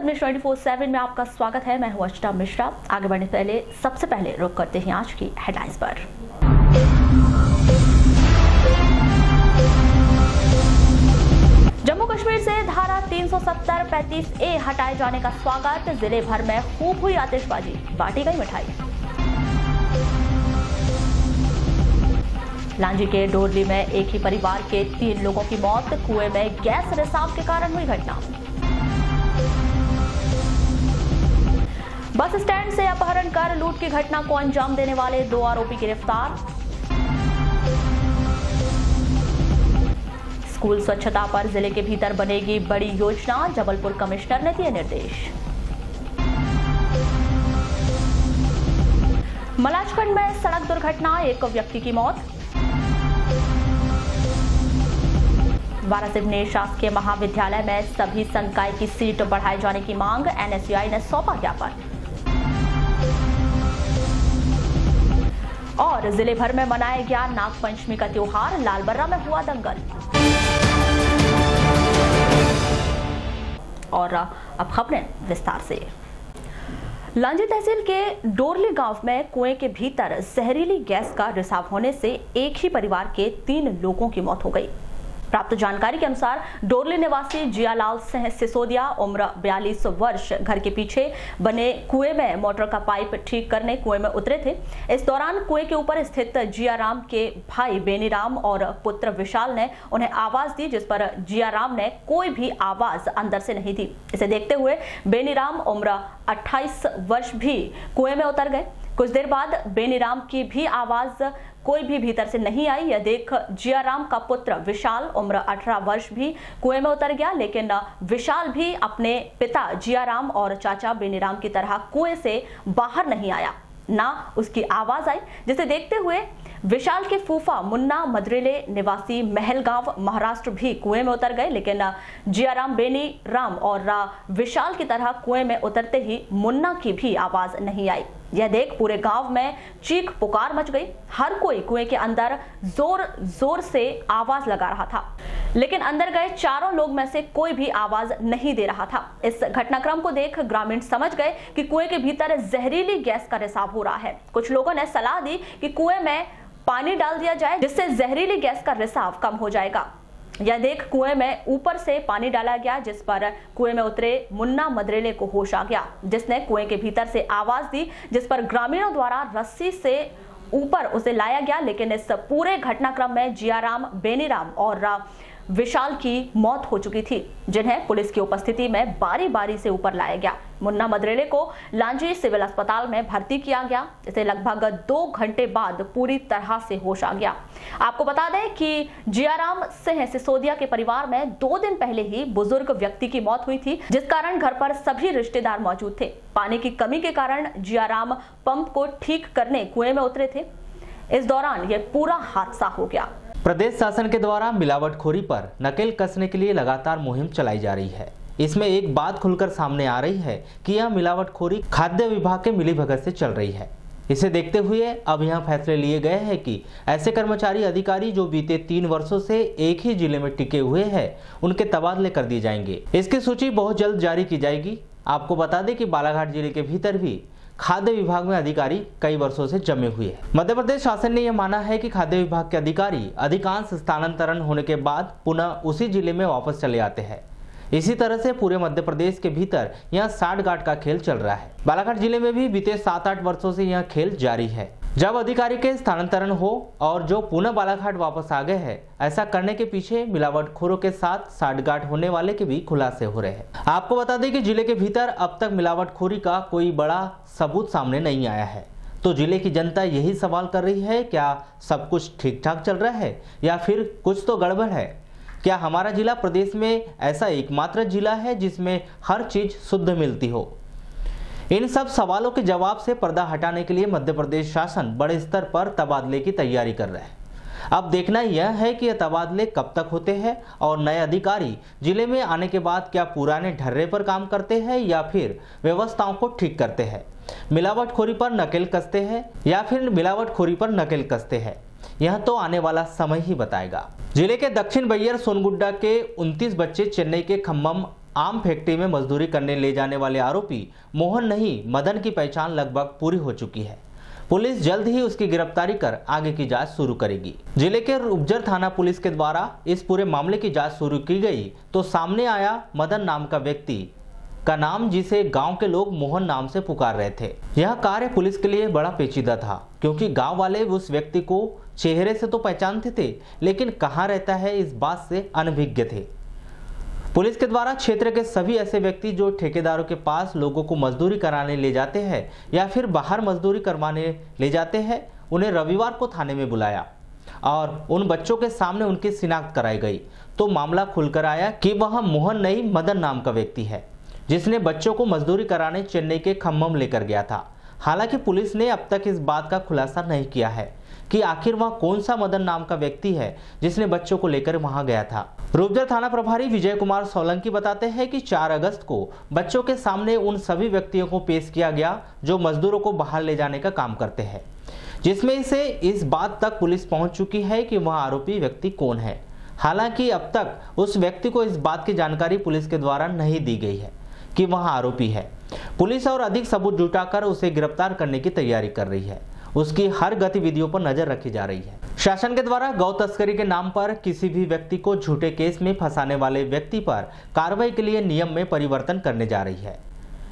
News 24/7 में आपका स्वागत है। मैं हूं अर्चना मिश्रा। आगे बढ़ने से पहले सबसे पहले रुक करते हैं आज की हेडलाइंस पर। जम्मू कश्मीर से धारा 370-35A हटाए जाने का स्वागत, जिले भर में खूब हुई आतिशबाजी, बांटी गई मिठाई। लांजी के डोरली में एक ही परिवार के 3 लोगों की मौत, कुएं में गैस रिसाव के कारण हुई घटना। बस स्टैंड से अपहरण कर लूट की घटना को अंजाम देने वाले 2 आरोपी गिरफ्तार। स्कूल स्वच्छता पर जिले के भीतर बनेगी बड़ी योजना, जबलपुर कमिश्नर ने दिए निर्देश। मलाजखंड में सड़क दुर्घटना, एक व्यक्ति की मौत। वारासिवनी शासकीय महाविद्यालय में सभी संकाय की सीट बढ़ाए जाने की मांग, NSUI ने सौंपा ज्ञापन। और जिले भर में मनाया गया नागपंचमी का त्योहार, लालबर्रा में हुआ दंगल। और अब खबरें विस्तार से। लांजी तहसील के डोरली गांव में कुएं के भीतर जहरीली गैस का रिसाव होने से एक ही परिवार के 3 लोगों की मौत हो गई। प्राप्त जानकारी के अनुसार डोरली निवासी जियालाल सिसोदिया उम्र 42 वर्ष घर के पीछे बने कुएं में मोटर का पाइप ठीक करने कुएं में उतरे थे। इस दौरान कुएं के ऊपर स्थित जियाराम के भाई बेनीराम और पुत्र विशाल ने उन्हें आवाज दी, जिस पर जियाराम ने कोई भी आवाज अंदर से नहीं दी। इसे देखते हुए बेनीराम उम्र 28 वर्ष भी कुएं में उतर गए। कुछ देर बाद बेनीराम की भी आवाज कोई भी भीतर से नहीं आई। यह देख जियाराम का पुत्र विशाल उम्र 18 वर्ष भी कुएं में उतर गया, लेकिन विशाल भी अपने पिता जियाराम और चाचा बेनीराम की तरह कुएं से बाहर नहीं आया, ना उसकी आवाज आई। जिसे देखते हुए विशाल के फूफा मुन्ना मदरेले निवासी महलगांव महाराष्ट्र भी कुएं में उतर गए, लेकिन जियाराम बेनीराम और विशाल की तरह कुएं में उतरते ही मुन्ना की भी आवाज नहीं आई। यह देख पूरे गांव में चीख पुकार मच गई। हर कोई कुएं के अंदर जोर जोर से आवाज लगा रहा था, लेकिन अंदर गए 4 लोग में से कोई भी आवाज नहीं दे रहा था। इस घटनाक्रम को देख ग्रामीण समझ गए कि कुएं के भीतर जहरीली गैस का रिसाव हो रहा है। कुछ लोगों ने सलाह दी कि कुएं में पानी डाल दिया जाए, जिससे जहरीली गैस का रिसाव कम हो जाएगा। यह देख कुएं में ऊपर से पानी डाला गया, जिस पर कुएं में उतरे मुन्ना मदरेले को होश आ गया, जिसने कुएं के भीतर से आवाज दी, जिस पर ग्रामीणों द्वारा रस्सी से ऊपर उसे लाया गया। लेकिन इस पूरे घटनाक्रम में जियाराम बेनीराम और विशाल की मौत हो चुकी थी, जिन्हें पुलिस की उपस्थिति में बारी बारी से ऊपर लाया गया। मुन्ना मदरेले को लांजी सिविल अस्पताल में भर्ती किया गया। इसे लगभग 2 घंटे बाद पूरी तरह से होश आ गया। आपको बता दें कि जियाराम सिसोदिया के परिवार में 2 दिन पहले ही बुजुर्ग व्यक्ति की मौत हुई थी, जिस कारण घर पर सभी रिश्तेदार मौजूद थे। पानी की कमी के कारण जियाराम पंप को ठीक करने कुएं में उतरे थे। इस दौरान यह पूरा हादसा हो गया। प्रदेश शासन के द्वारा मिलावटखोरी पर नकेल कसने के लिए लगातार मुहिम चलाई जा रही है। इसमें एक बात खुलकर सामने आ रही है कि यह मिलावटखोरी खाद्य विभाग के मिलीभगत से चल रही है। इसे देखते हुए अब यह फैसले लिए गए हैं कि ऐसे कर्मचारी अधिकारी जो बीते 3 वर्षों से एक ही जिले में टिके हुए हैं, उनके तबादले कर दिए जाएंगे। इसकी सूची बहुत जल्द जारी की जाएगी। आपको बता दें कि बालाघाट जिले के भीतर भी खाद्य विभाग में अधिकारी कई वर्षों से जमे हुए हैं। मध्य प्रदेश शासन ने यह माना है कि खाद्य विभाग के अधिकारी अधिकांश स्थानांतरण होने के बाद पुनः उसी जिले में वापस चले आते हैं। इसी तरह से पूरे मध्य प्रदेश के भीतर यह साठगांठ का खेल चल रहा है। बालाघाट जिले में भी बीते 7-8 वर्षों से यह खेल जारी है। जब अधिकारी के स्थानांतरण हो और जो पुनः बालाघाट वापस आ गए हैं, ऐसा करने के पीछे मिलावटखोरों के साथ साठगांठ होने वाले के भी खुलासे हो रहे हैं। आपको बता दें कि जिले के भीतर अब तक मिलावटखोरी का कोई बड़ा सबूत सामने नहीं आया है। तो जिले की जनता यही सवाल कर रही है, क्या सब कुछ ठीक ठाक चल रहा है या फिर कुछ तो गड़बड़ है? क्या हमारा जिला प्रदेश में ऐसा एकमात्र जिला है जिसमें हर चीज शुद्ध मिलती हो? इन सब सवालों के जवाब से पर्दा हटाने के लिए मध्य प्रदेश शासन बड़े स्तर पर तबादले की तैयारी कर रहा है। अब देखना यह है कि यह तबादले कब तक होते हैं और नए अधिकारी जिले में आने के बाद क्या पुराने ढर्रे पर काम करते हैं या फिर व्यवस्थाओं को ठीक करते हैं, मिलावटखोरी पर नकेल कसते हैं या फिर मिलावटखोरी पर नकेल कसते हैं। यह तो आने वाला समय ही बताएगा। जिले के दक्षिण बैयर सोनगुड्डा के 29 बच्चे चेन्नई के खम्मम आम फैक्ट्री में मजदूरी करने ले जाने वाले आरोपी मोहन नहीं मदन की पहचान लगभग पूरी हो चुकी है। पुलिस जल्द ही उसकी गिरफ्तारी कर आगे की जांच शुरू करेगी। जिले के उपजर थाना पुलिस के द्वारा इस पूरे मामले की जांच शुरू की गई तो सामने आया मदन नाम का व्यक्ति का नाम, जिसे गांव के लोग मोहन नाम से पुकार रहे थे। यह कार्य पुलिस के लिए बड़ा पेचीदा था, क्योंकि गांव वाले उस व्यक्ति को चेहरे से तो पहचानते थे, लेकिन कहाँ रहता है इस बात से अनभिज्ञ थे। पुलिस के द्वारा क्षेत्र के सभी ऐसे व्यक्ति जो ठेकेदारों के पास लोगों को मजदूरी कराने ले जाते हैं या फिर बाहर मजदूरी करवाने ले जाते हैं, उन्हें रविवार को थाने में बुलाया और उन बच्चों के सामने उनकी शिनाख्त कराई गई तो मामला खुलकर आया कि वह मोहन नहीं मदन नाम का व्यक्ति है, जिसने बच्चों को मजदूरी कराने चेन्नई के खम्मम लेकर गया था। हालांकि पुलिस ने अब तक इस बात का खुलासा नहीं किया है कि आखिर वह कौन सा मदन नाम का व्यक्ति है जिसने बच्चों को लेकर वहां गया था। रूपजर थाना प्रभारी विजय कुमार सोलंकी बताते हैं कि 4 अगस्त को बच्चों के सामने उन सभी व्यक्तियों को पेश किया गया जो मजदूरों को बाहर ले जाने का काम करते हैं, जिसमें से इस बात तक पुलिस पहुंच चुकी है कि वह आरोपी व्यक्ति कौन है। हालांकि अब तक उस व्यक्ति को इस बात की जानकारी पुलिस के द्वारा नहीं दी गई है कि वह आरोपी है। पुलिस और अधिक सबूत जुटाकर उसे गिरफ्तार करने की तैयारी कर रही है। उसकी हर गतिविधियों पर नजर रखी जा रही है। शासन के द्वारा गौ तस्करी के नाम पर किसी भी व्यक्ति को झूठे केस में फंसाने वाले व्यक्ति पर कार्रवाई के लिए नियम में परिवर्तन करने जा रही है।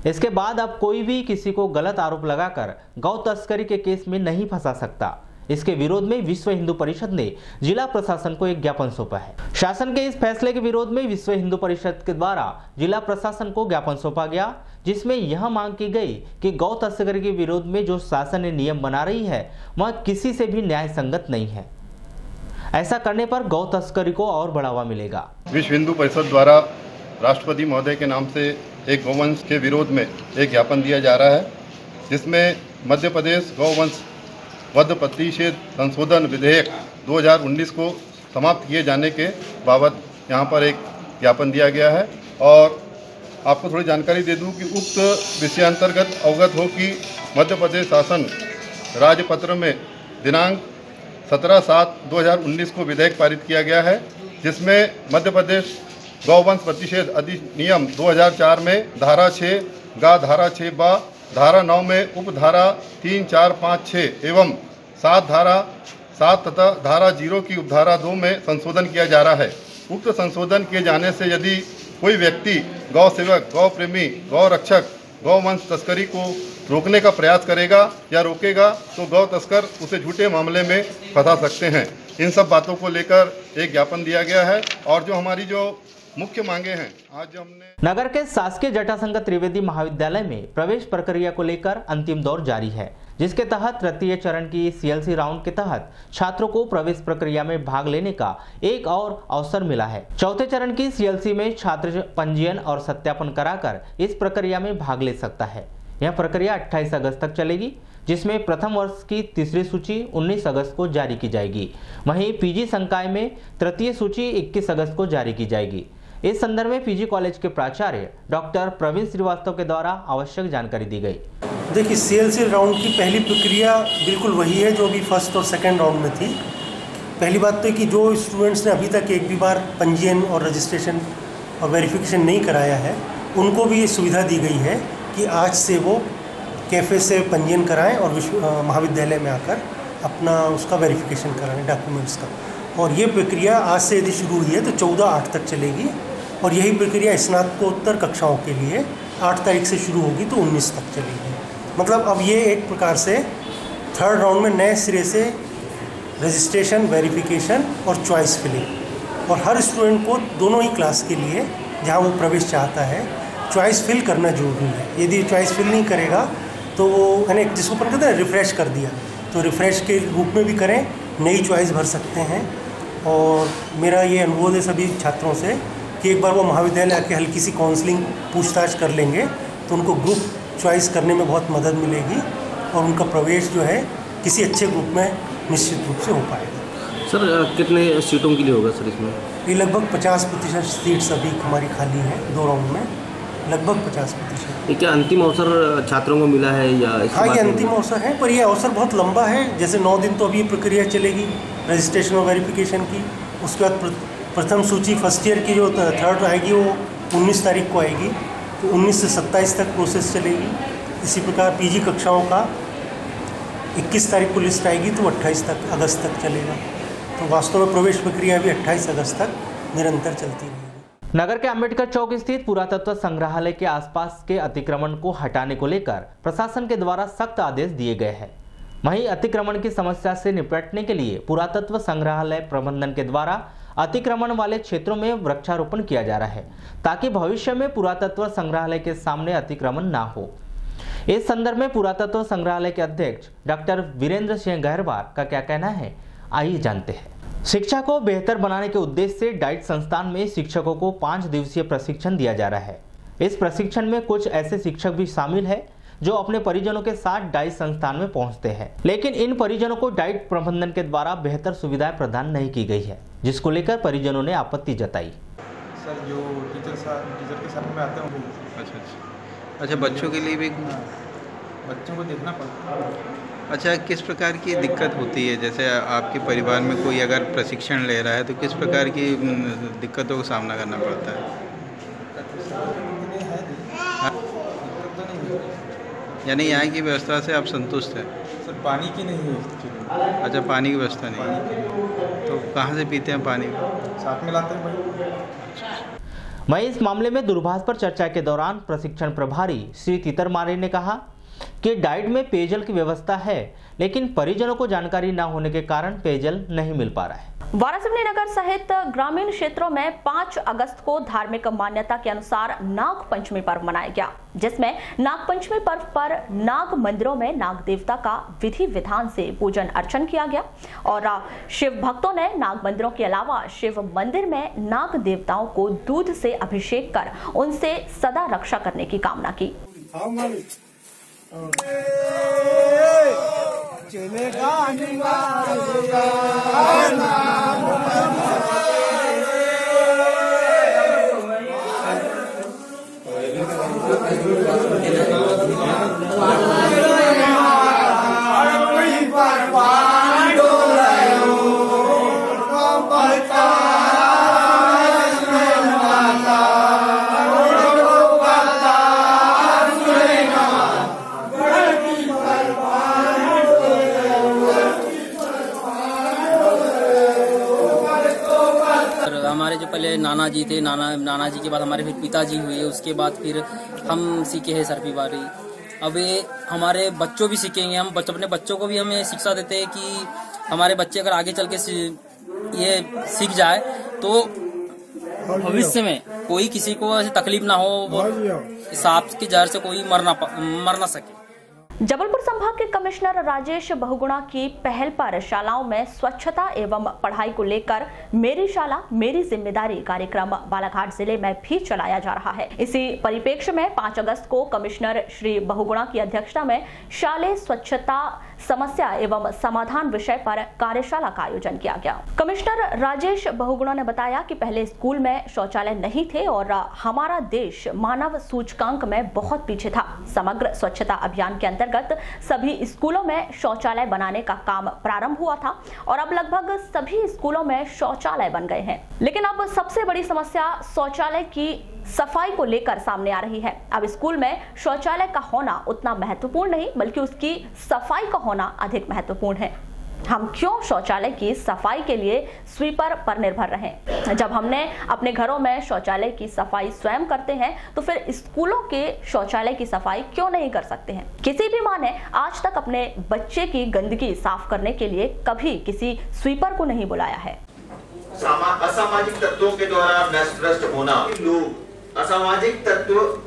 इसके बाद अब कोई भी किसी को गलत आरोप लगाकर गौ तस्करी के केस में नहीं फंसा सकता। इसके विरोध में विश्व हिंदू परिषद ने जिला प्रशासन को एक ज्ञापन सौंपा है। शासन के इस फैसले के विरोध में विश्व हिंदू परिषद के द्वारा जिला प्रशासन को ज्ञापन सौंपा गया, जिसमें यह मांग की गई कि गौ तस्करी के विरोध में जो शासन ने नियम बना रही है वह किसी से भी न्याय संगत नहीं है। ऐसा करने पर गौ तस्करी को और बढ़ावा मिलेगा। विश्व हिंदू परिषद द्वारा राष्ट्रपति महोदय के नाम से एक गौवंश के विरोध में एक ज्ञापन दिया जा रहा है, जिसमें मध्य प्रदेश गौवंश वध प्रतिषेध संशोधन विधेयक 2019 को समाप्त किए जाने के बाबत यहाँ पर एक ज्ञापन दिया गया है। और आपको थोड़ी जानकारी दे दूँ कि उक्त विषयांतर्गत अवगत हो कि मध्य प्रदेश शासन राजपत्र में दिनांक 17/7/2019 को विधेयक पारित किया गया है, जिसमें मध्य प्रदेश गौवंश प्रतिषेध अधिनियम 2004 में धारा 6 गा धारा 6 बा धारा 9 में उपधारा 3, 4, 5, 6 एवं 7 धारा 7 तथा धारा 0 की उपधारा 2 में संशोधन किया जा रहा है। उक्त संशोधन किए जाने से यदि कोई व्यक्ति गौ सेवक, गौ प्रेमी, गौ रक्षक गौवंश तस्करी को रोकने का प्रयास करेगा या रोकेगा तो गौ तस्कर उसे झूठे मामले में फंसा सकते हैं। इन सब बातों को लेकर एक ज्ञापन दिया गया है। और जो हमारी जो मुख्य मांगे हैं, आज जो हमने नगर के शासकीय जटाशंकर त्रिवेदी महाविद्यालय में प्रवेश प्रक्रिया को लेकर अंतिम दौर जारी है, जिसके तहत तृतीय चरण की सीएलसी राउंड के तहत छात्रों को प्रवेश प्रक्रिया में भाग लेने का एक और अवसर मिला है। चौथे चरण की सीएलसी में छात्र पंजीयन और सत्यापन कराकर इस प्रक्रिया में भाग ले सकता है। यह प्रक्रिया 28 अगस्त तक चलेगी, जिसमें प्रथम वर्ष की तीसरी सूची 19 अगस्त को जारी की जाएगी। वहीं पीजी संकाय में तृतीय सूची 21 अगस्त को जारी की जाएगी। इस संदर्भ में पीजी कॉलेज के प्राचार्य डॉक्टर प्रवीण श्रीवास्तव के द्वारा आवश्यक जानकारी दी गई। देखिए, सीएलसी राउंड की पहली प्रक्रिया बिल्कुल वही है जो अभी फर्स्ट और सेकंड राउंड में थी। पहली बात तो है कि जो स्टूडेंट्स ने अभी तक एक भी बार पंजीयन और रजिस्ट्रेशन और वेरिफिकेशन नहीं कराया है, उनको भी ये सुविधा दी गई है कि आज से वो कैफ़े से पंजीयन कराएं और महाविद्यालय में आकर अपना उसका वेरिफिकेशन कराएं डॉक्यूमेंट्स का। और ये प्रक्रिया आज से यदि शुरू हुई है तो 14/8 तक चलेगी। और यही प्रक्रिया स्नातकोत्तर कक्षाओं के लिए 8 तारीख से शुरू होगी तो 19 तक चलेगी। मतलब अब ये एक प्रकार से थर्ड राउंड में नए सिरे से रजिस्ट्रेशन, वेरिफिकेशन और चॉइस फिलिंग, और हर स्टूडेंट को दोनों ही क्लास के लिए जहाँ वो प्रवेश चाहता है चॉइस फिल करना जरूरी है। यदि चॉइस फिल नहीं करेगा तो वो यानी जिसको अपन कहते हैं रिफ़्रेश कर दिया, तो रिफ़्रेश के रूप में भी करें, नई चॉइस भर सकते हैं। और मेरा ये अनुरोध है सभी छात्रों से कि एक बार वो महाविद्यालय आके हल्की सी काउंसलिंग पूछताछ कर लेंगे तो उनको ग्रुप चॉइस करने में बहुत मदद मिलेगी और उनका प्रवेश जो है किसी अच्छे ग्रुप में निश्चित रूप से हो पाएगा। सर, कितने सीटों के लिए होगा सर इसमें? ये लगभग 50% सीट्स अभी हमारी खाली है, 2 राउंड में लगभग 50%। ये क्या अंतिम अवसर छात्रों को मिला है या? हाँ, ये अंतिम अवसर है, पर ये अवसर बहुत लंबा है। जैसे 9 दिन तो अभी प्रक्रिया चलेगी रजिस्ट्रेशन और वेरिफिकेशन की। उसके बाद प्रथम सूची फर्स्ट ईयर की जो थर्ड आएगी वो 19 तारीख को आएगी, तो 19 से 27 तक प्रोसेस चलेगी। इसी प्रकार पीजी कक्षाओं का 21 तारीख को लिस्ट आएगी, तो 28 अगस्त तक चलेगा। तो वास्तव में प्रवेश प्रक्रिया भी 28 अगस्त तक निरंतर चलती रहेगी। नगर के अंबेडकर चौक स्थित पुरातत्व संग्रहालय के आसपास के अतिक्रमण को हटाने को लेकर प्रशासन के द्वारा सख्त आदेश दिए गए हैं। वहीं अतिक्रमण की समस्या से निपटने के लिए पुरातत्व संग्रहालय प्रबंधन के द्वारा अतिक्रमण वाले क्षेत्रों में वृक्षारोपण किया जा रहा है, ताकि भविष्य में पुरातत्व संग्रहालय के सामने अतिक्रमण ना हो। इस संदर्भ में पुरातत्व संग्रहालय के अध्यक्ष डॉक्टर वीरेंद्र सिंह गहरवार का क्या कहना है, आइए जानते हैं। शिक्षा को बेहतर बनाने के उद्देश्य से डाइट संस्थान में शिक्षकों को 5 दिवसीय प्रशिक्षण दिया जा रहा है। इस प्रशिक्षण में कुछ ऐसे शिक्षक भी शामिल हैं जो अपने परिजनों के साथ डाइट संस्थान में पहुंचते हैं, लेकिन इन परिजनों को डाइट प्रबंधन के द्वारा बेहतर सुविधाएं प्रदान नहीं की गई है, जिसको लेकर परिजनों ने आपत्ति जताई। सर जो टीचर के साथ में आते हैं। अच्छा, बच्चों के लिए भी बच्चों को देखना पड़ता है। अच्छा, किस प्रकार की दिक्कत होती है? जैसे आपके परिवार में कोई अगर प्रशिक्षण ले रहा है तो किस प्रकार की दिक्कतों का सामना करना पड़ता है? यानी यहाँ की व्यवस्था से आप संतुष्ट हैं? सर पानी की नहीं है। अच्छा, पानी की व्यवस्था नहीं है, तो कहाँ से पीते हैं पानी? साथ में लाते हैं भाई। वहीं इस मामले में दूरभाष पर चर्चा के दौरान प्रशिक्षण प्रभारी श्री तीतरमारे ने कहा कि डाइट में पेयजल की व्यवस्था है, लेकिन परिजनों को जानकारी न होने के कारण पेयजल नहीं मिल पा रहा है। वारासिवनी नगर सहित ग्रामीण क्षेत्रों में 5 अगस्त को धार्मिक मान्यता के अनुसार नाग पंचमी पर्व मनाया गया, जिसमें नाग पंचमी पर्व पर नाग मंदिरों में नाग देवता का विधि विधान से पूजन अर्चन किया गया और शिव भक्तों ने नाग मंदिरों के अलावा शिव मंदिर में नाग देवताओं को दूध से अभिषेक कर उनसे सदा रक्षा करने की कामना की। हमारे जो पहले नाना जी थे, नाना जी के बाद हमारे फिर पिताजी हुए, उसके बाद फिर हम सीखे हैं सरपी बारी। अब हमारे बच्चों भी सीखेंगे, हम अपने बच्चों को भी हमें शिक्षा देते हैं कि हमारे बच्चे अगर आगे चल के ये सीख जाए तो भविष्य में कोई किसी को ऐसी तकलीफ ना हो, वो सांप के जहर से कोई मर ना सके। जबलपुर संभाग के कमिश्नर राजेश बहुगुणा की पहल पर शालाओं में स्वच्छता एवं पढ़ाई को लेकर मेरी शाला मेरी जिम्मेदारी कार्यक्रम बालाघाट जिले में भी चलाया जा रहा है। इसी परिप्रेक्ष्य में 5 अगस्त को कमिश्नर श्री बहुगुणा की अध्यक्षता में शालेय स्वच्छता समस्या एवं समाधान विषय पर कार्यशाला का आयोजन किया गया। कमिश्नर राजेश बहुगुणा ने बताया कि पहले स्कूल में शौचालय नहीं थे और हमारा देश मानव सूचकांक में बहुत पीछे था। समग्र स्वच्छता अभियान के अंतर्गत सभी स्कूलों में शौचालय बनाने का काम प्रारंभ हुआ था और अब लगभग सभी स्कूलों में शौचालय बन गए हैं। लेकिन अब सबसे बड़ी समस्या शौचालय की सफाई को लेकर सामने आ रही है। अब स्कूल में शौचालय का होना उतना महत्वपूर्ण नहीं, बल्कि उसकी सफाई का होना अधिक महत्वपूर्ण है। हम क्यों शौचालय की सफाई के लिए स्वीपर पर निर्भर रहें? जब हमने अपने घरों में शौचालय की सफाई स्वयं करते हैं तो फिर स्कूलों के शौचालय की सफाई क्यों नहीं कर सकते हैं? किसी भी माँ ने आज तक अपने बच्चे की गंदगी साफ करने के लिए कभी किसी स्वीपर को नहीं बुलाया है। असामाजिक तत्वों के द्वारा नष्ट भ्रष्ट होना, लोग असामाजिक तत्व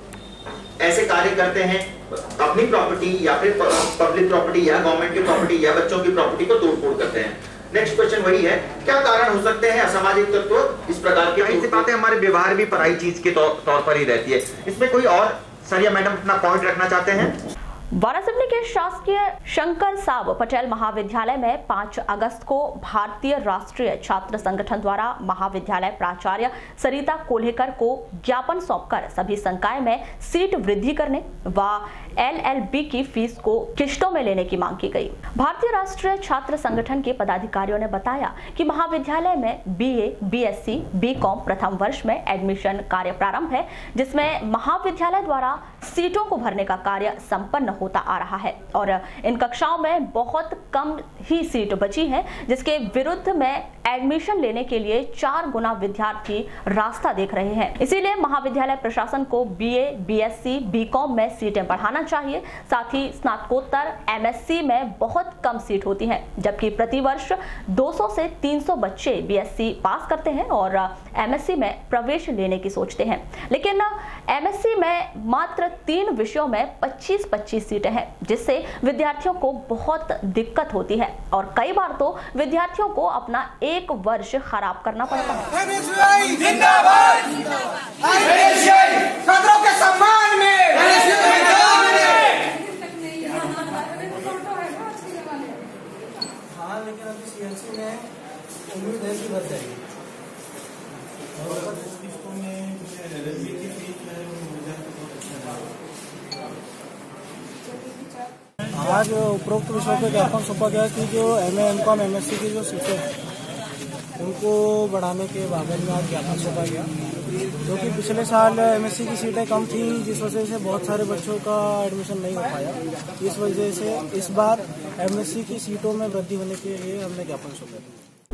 ऐसे कार्य करते हैं, अपनी प्रॉपर्टी या फिर पब्लिक प्रॉपर्टी या गवर्नमेंट की प्रॉपर्टी या बच्चों की प्रॉपर्टी को तोड़फोड़ करते हैं। नेक्स्ट क्वेश्चन वही है, क्या कारण हो सकते हैं असामाजिक तत्व इस प्रकार की? ऐसी बातें हमारे व्यवहार भी पराई चीज के तौर पर ही रहती है। इसमें कोई और सर या मैडम अपना पॉइंट रखना चाहते हैं? वारासिवनी के शासकीय शंकर साब पटेल महाविद्यालय में 5 अगस्त को भारतीय राष्ट्रीय छात्र संगठन द्वारा महाविद्यालय प्राचार्य सरिता कोल्हेकर को ज्ञापन सौंपकर सभी संकाय में सीट वृद्धि करने व LLB की फीस को किश्तों में लेने की मांग की गई। भारतीय राष्ट्रीय छात्र संगठन के पदाधिकारियों ने बताया कि महाविद्यालय में BA, BSc, BCom प्रथम वर्ष में एडमिशन कार्य प्रारंभ है, जिसमें महाविद्यालय द्वारा सीटों को भरने का कार्य संपन्न होता आ रहा है और इन कक्षाओं में बहुत कम ही सीट बची है, जिसके विरुद्ध में एडमिशन लेने के लिए 4 गुना विद्यार्थी रास्ता देख रहे हैं। इसीलिए महाविद्यालय प्रशासन को BA, BSc, BCom में सीटें बढ़ाना चाहिए। साथ ही स्नातकोत्तर MSc में बहुत कम सीट होती है, जबकि प्रतिवर्ष 200 से 300 बच्चे BSc पास करते हैं और MSc में प्रवेश लेने की सोचते हैं, लेकिन MSc में मात्र 3 विषयों में 25-25 सीटें हैं, जिससे विद्यार्थियों को बहुत दिक्कत होती है और कई बार तो विद्यार्थियों को अपना 1 वर्ष खराब करना पड़ता है। छात्रों के सम्मान में लेकिन अभी CLC में उम्मीद है कि बढ़ जाएगी। आज उपरोक्त विषयों पे ज्ञापन सौंपा गया कि जो MA, MCom, MSc की जो सीटें हैं उनको बढ़ाने के बाबत में आज ज्ञापन सौंपा गया, क्योंकि पिछले साल MSc की सीटें कम थी, जिस वजह से बहुत सारे बच्चों का एडमिशन नहीं हो पाया। इस वजह से इस बार MSc की सीटों में वृद्धि होने के लिए हमने ज्ञापन सौंपा।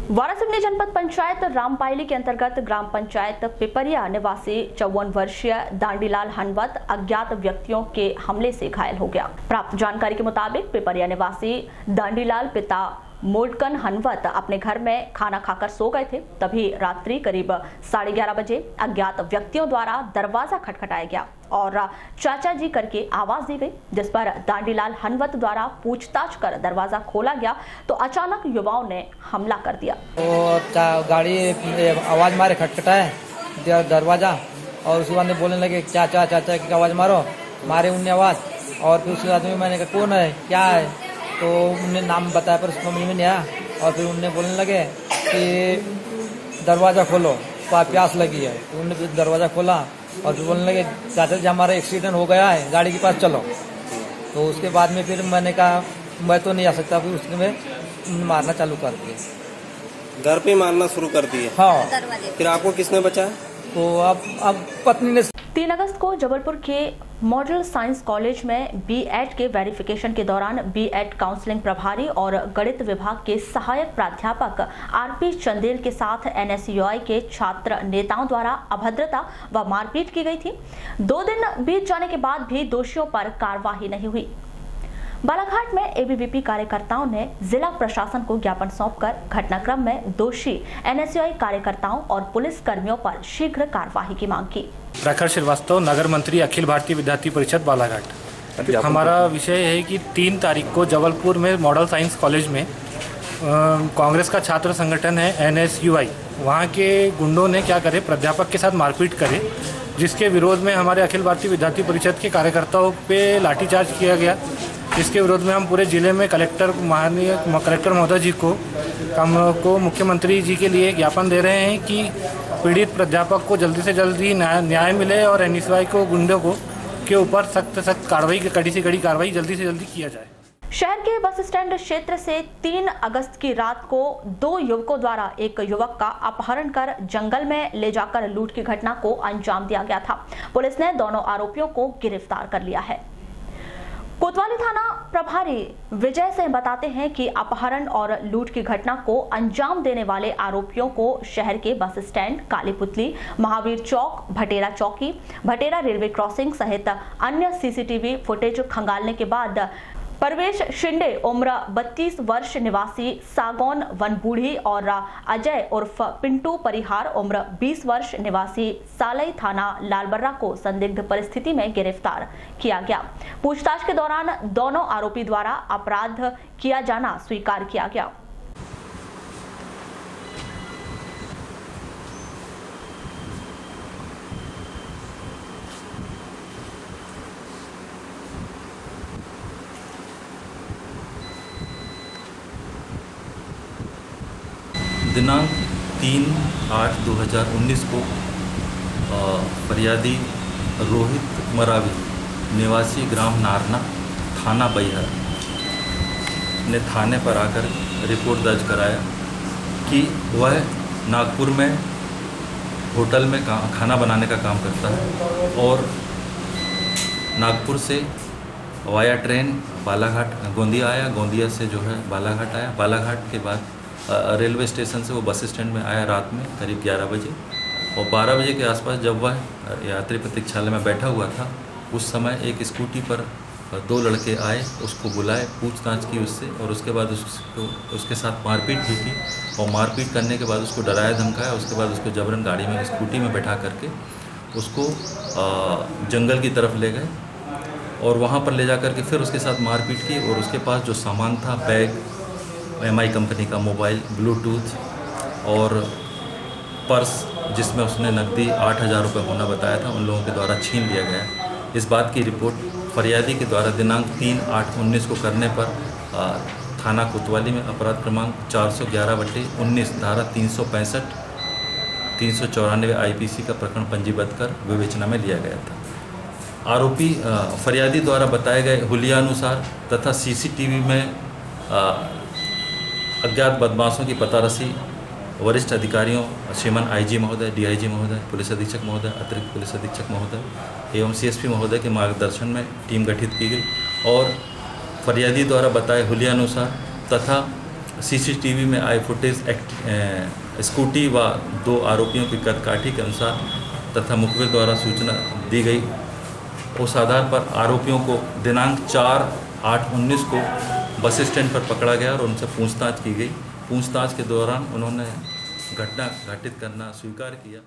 वारासिवनी जनपद पंचायत रामपायली के अंतर्गत ग्राम पंचायत पिपरिया निवासी 54 वर्षीय दांडीलाल हनवत अज्ञात व्यक्तियों के हमले से घायल हो गया। प्राप्त जानकारी के मुताबिक पिपरिया निवासी दांडीलाल पिता मोडकन हनवत अपने घर में खाना खाकर सो गए थे। तभी रात्रि करीब 11:30 बजे अज्ञात व्यक्तियों द्वारा दरवाजा खटखटाया गया और चाचा जी करके आवाज दी गई, जिस पर दांडीलाल हनवत द्वारा पूछताछ कर दरवाजा खोला गया तो अचानक युवाओं ने हमला कर दिया। गाड़ी आवाज मारे, खटखटाए दरवाजा और उसके बाद बोलने लगे चाचा चाचा की आवाज मारो, मारे उनने आवाज और फिर उसके बाद में मैंने कहा कौन है क्या है, तो उनने नाम बताया पर उसको समझ में नहीं आया और फिर उनने बोलने लगे कि दरवाज़ा खोलो, प्यास लगी है। तो उन्होंने दरवाज़ा खोला और फिर बोलने लगे चाचा जी हमारा एक्सीडेंट हो गया है, गाड़ी के पास चलो। तो उसके बाद में फिर मैंने कहा मैं तो नहीं आ सकता, फिर उसके में मारना चालू कर दिया। घर पे मारना शुरू कर दिए? हाँ। फिर आपको किसने बचाया? तो अब पत्नी ने 3 अगस्त को जबलपुर के मॉडल साइंस कॉलेज में B.Ed के वेरिफिकेशन के दौरान B.Ed काउंसलिंग प्रभारी और गणित विभाग के सहायक प्राध्यापक R.P. चंदेल के साथ NSUI के छात्र नेताओं द्वारा अभद्रता व मारपीट की गई थी। 2 दिन बीत जाने के बाद भी दोषियों पर कार्रवाई नहीं हुई। बालाघाट में ABVP कार्यकर्ताओं ने जिला प्रशासन को ज्ञापन सौंपकर घटनाक्रम में दोषी NSUI कार्यकर्ताओं और पुलिस कर्मियों पर शीघ्र कार्रवाई की मांग की। प्रखर श्रीवास्तव, नगर मंत्री, अखिल भारतीय विद्यार्थी परिषद बालाघाट। हमारा विषय है कि 3 तारीख को जबलपुर में मॉडल साइंस कॉलेज में कांग्रेस का छात्र संगठन है NSUI, वहाँ के गुंडों ने क्या करे, प्राध्यापक के साथ मारपीट करे, जिसके विरोध में हमारे अखिल भारतीय विद्यार्थी परिषद के कार्यकर्ताओं पे लाठीचार्ज किया गया। इसके विरोध में हम पूरे जिले में कलेक्टर महोदय जी को मुख्यमंत्री जी के लिए ज्ञापन दे रहे हैं कि पीड़ित प्राध्यापक को जल्दी से जल्दी न्याय मिले और NSUI को गुंडों को के ऊपर सख्त कार्रवाई, कड़ी से कड़ी कार्रवाई जल्दी से जल्दी किया जाए। शहर के बस स्टैंड क्षेत्र से 3 अगस्त की रात को 2 युवकों द्वारा एक युवक का अपहरण कर जंगल में ले जाकर लूट की घटना को अंजाम दिया गया था। पुलिस ने दोनों आरोपियों को गिरफ्तार कर लिया है। कोतवाली थाना प्रभारी विजय सिंह बताते हैं कि अपहरण और लूट की घटना को अंजाम देने वाले आरोपियों को शहर के बस स्टैंड, काली पुतली, महावीर चौक, भटेरा चौकी, भटेरा रेलवे क्रॉसिंग सहित अन्य CCTV फुटेज खंगालने के बाद परवेश शिंदे उम्र 32 वर्ष निवासी सागौन वनबूढ़ी और अजय उर्फ पिंटू परिहार उम्र 20 वर्ष निवासी सालई थाना लालबर्रा को संदिग्ध परिस्थिति में गिरफ्तार किया गया। पूछताछ के दौरान दोनों आरोपी द्वारा अपराध किया जाना स्वीकार किया गया। दिनांक 3/8/2019 को फरियादी रोहित मरावी निवासी ग्राम नारना, थाना बैहर ने थाने पर आकर रिपोर्ट दर्ज कराया कि वह नागपुर में होटल में खाना बनाने का काम करता है और नागपुर से वाया ट्रेन बालाघाट गोंदिया आया, गोंदिया से जो है बालाघाट आया, बालाघाट के बाद रेलवे स्टेशन से वो बस स्टैंड में आया रात में करीब 11 बजे और 12 बजे के आसपास जब वह यात्री प्रतीक्षालय में बैठा हुआ था उस समय एक स्कूटी पर 2 लड़के आए, उसको बुलाए, पूछताछ की उससे और उसके बाद उसके साथ मारपीट भी की और मारपीट करने के बाद उसको डराया धमकाया। उसके बाद उसको जबरन गाड़ी में स्कूटी में बैठा करके उसको जंगल की तरफ ले गए और वहाँ पर ले जा कर के फिर उसके साथ मारपीट की और उसके पास जो सामान था, बैग, MI कंपनी का मोबाइल, ब्लूटूथ और पर्स जिसमें उसने नकदी 8,000 रुपये होना बताया था, उन लोगों के द्वारा छीन लिया गया। इस बात की रिपोर्ट फरियादी के द्वारा दिनांक 3/8/19 को करने पर थाना कोतवाली में अपराध क्रमांक 411/19 धारा 365, 394 IPC का प्रकरण पंजीबद्ध कर विवेचना में लिया गया था। आरोपी फरियादी द्वारा बताए गए हुलियानुसार तथा CCTV में अज्ञात बदमाशों की पतारसी वरिष्ठ अधिकारियों श्रीमान IG महोदय, DIG महोदय, पुलिस अधीक्षक महोदय, अतिरिक्त पुलिस अधीक्षक महोदय एवं CSP महोदय के मार्गदर्शन में टीम गठित की गई और फरियादी द्वारा बताए हुलियानुसार तथा CCTV में आए फुटेज स्कूटी व 2 आरोपियों की कदकाठी के अनुसार तथा मुखबिर द्वारा सूचना दी गई। उस आधार पर आरोपियों को दिनांक 4/8/19 को बस स्टैंड पर पकड़ा गया और उनसे पूछताछ की गई। पूछताछ के दौरान उन्होंने घटना घटित करना स्वीकार किया।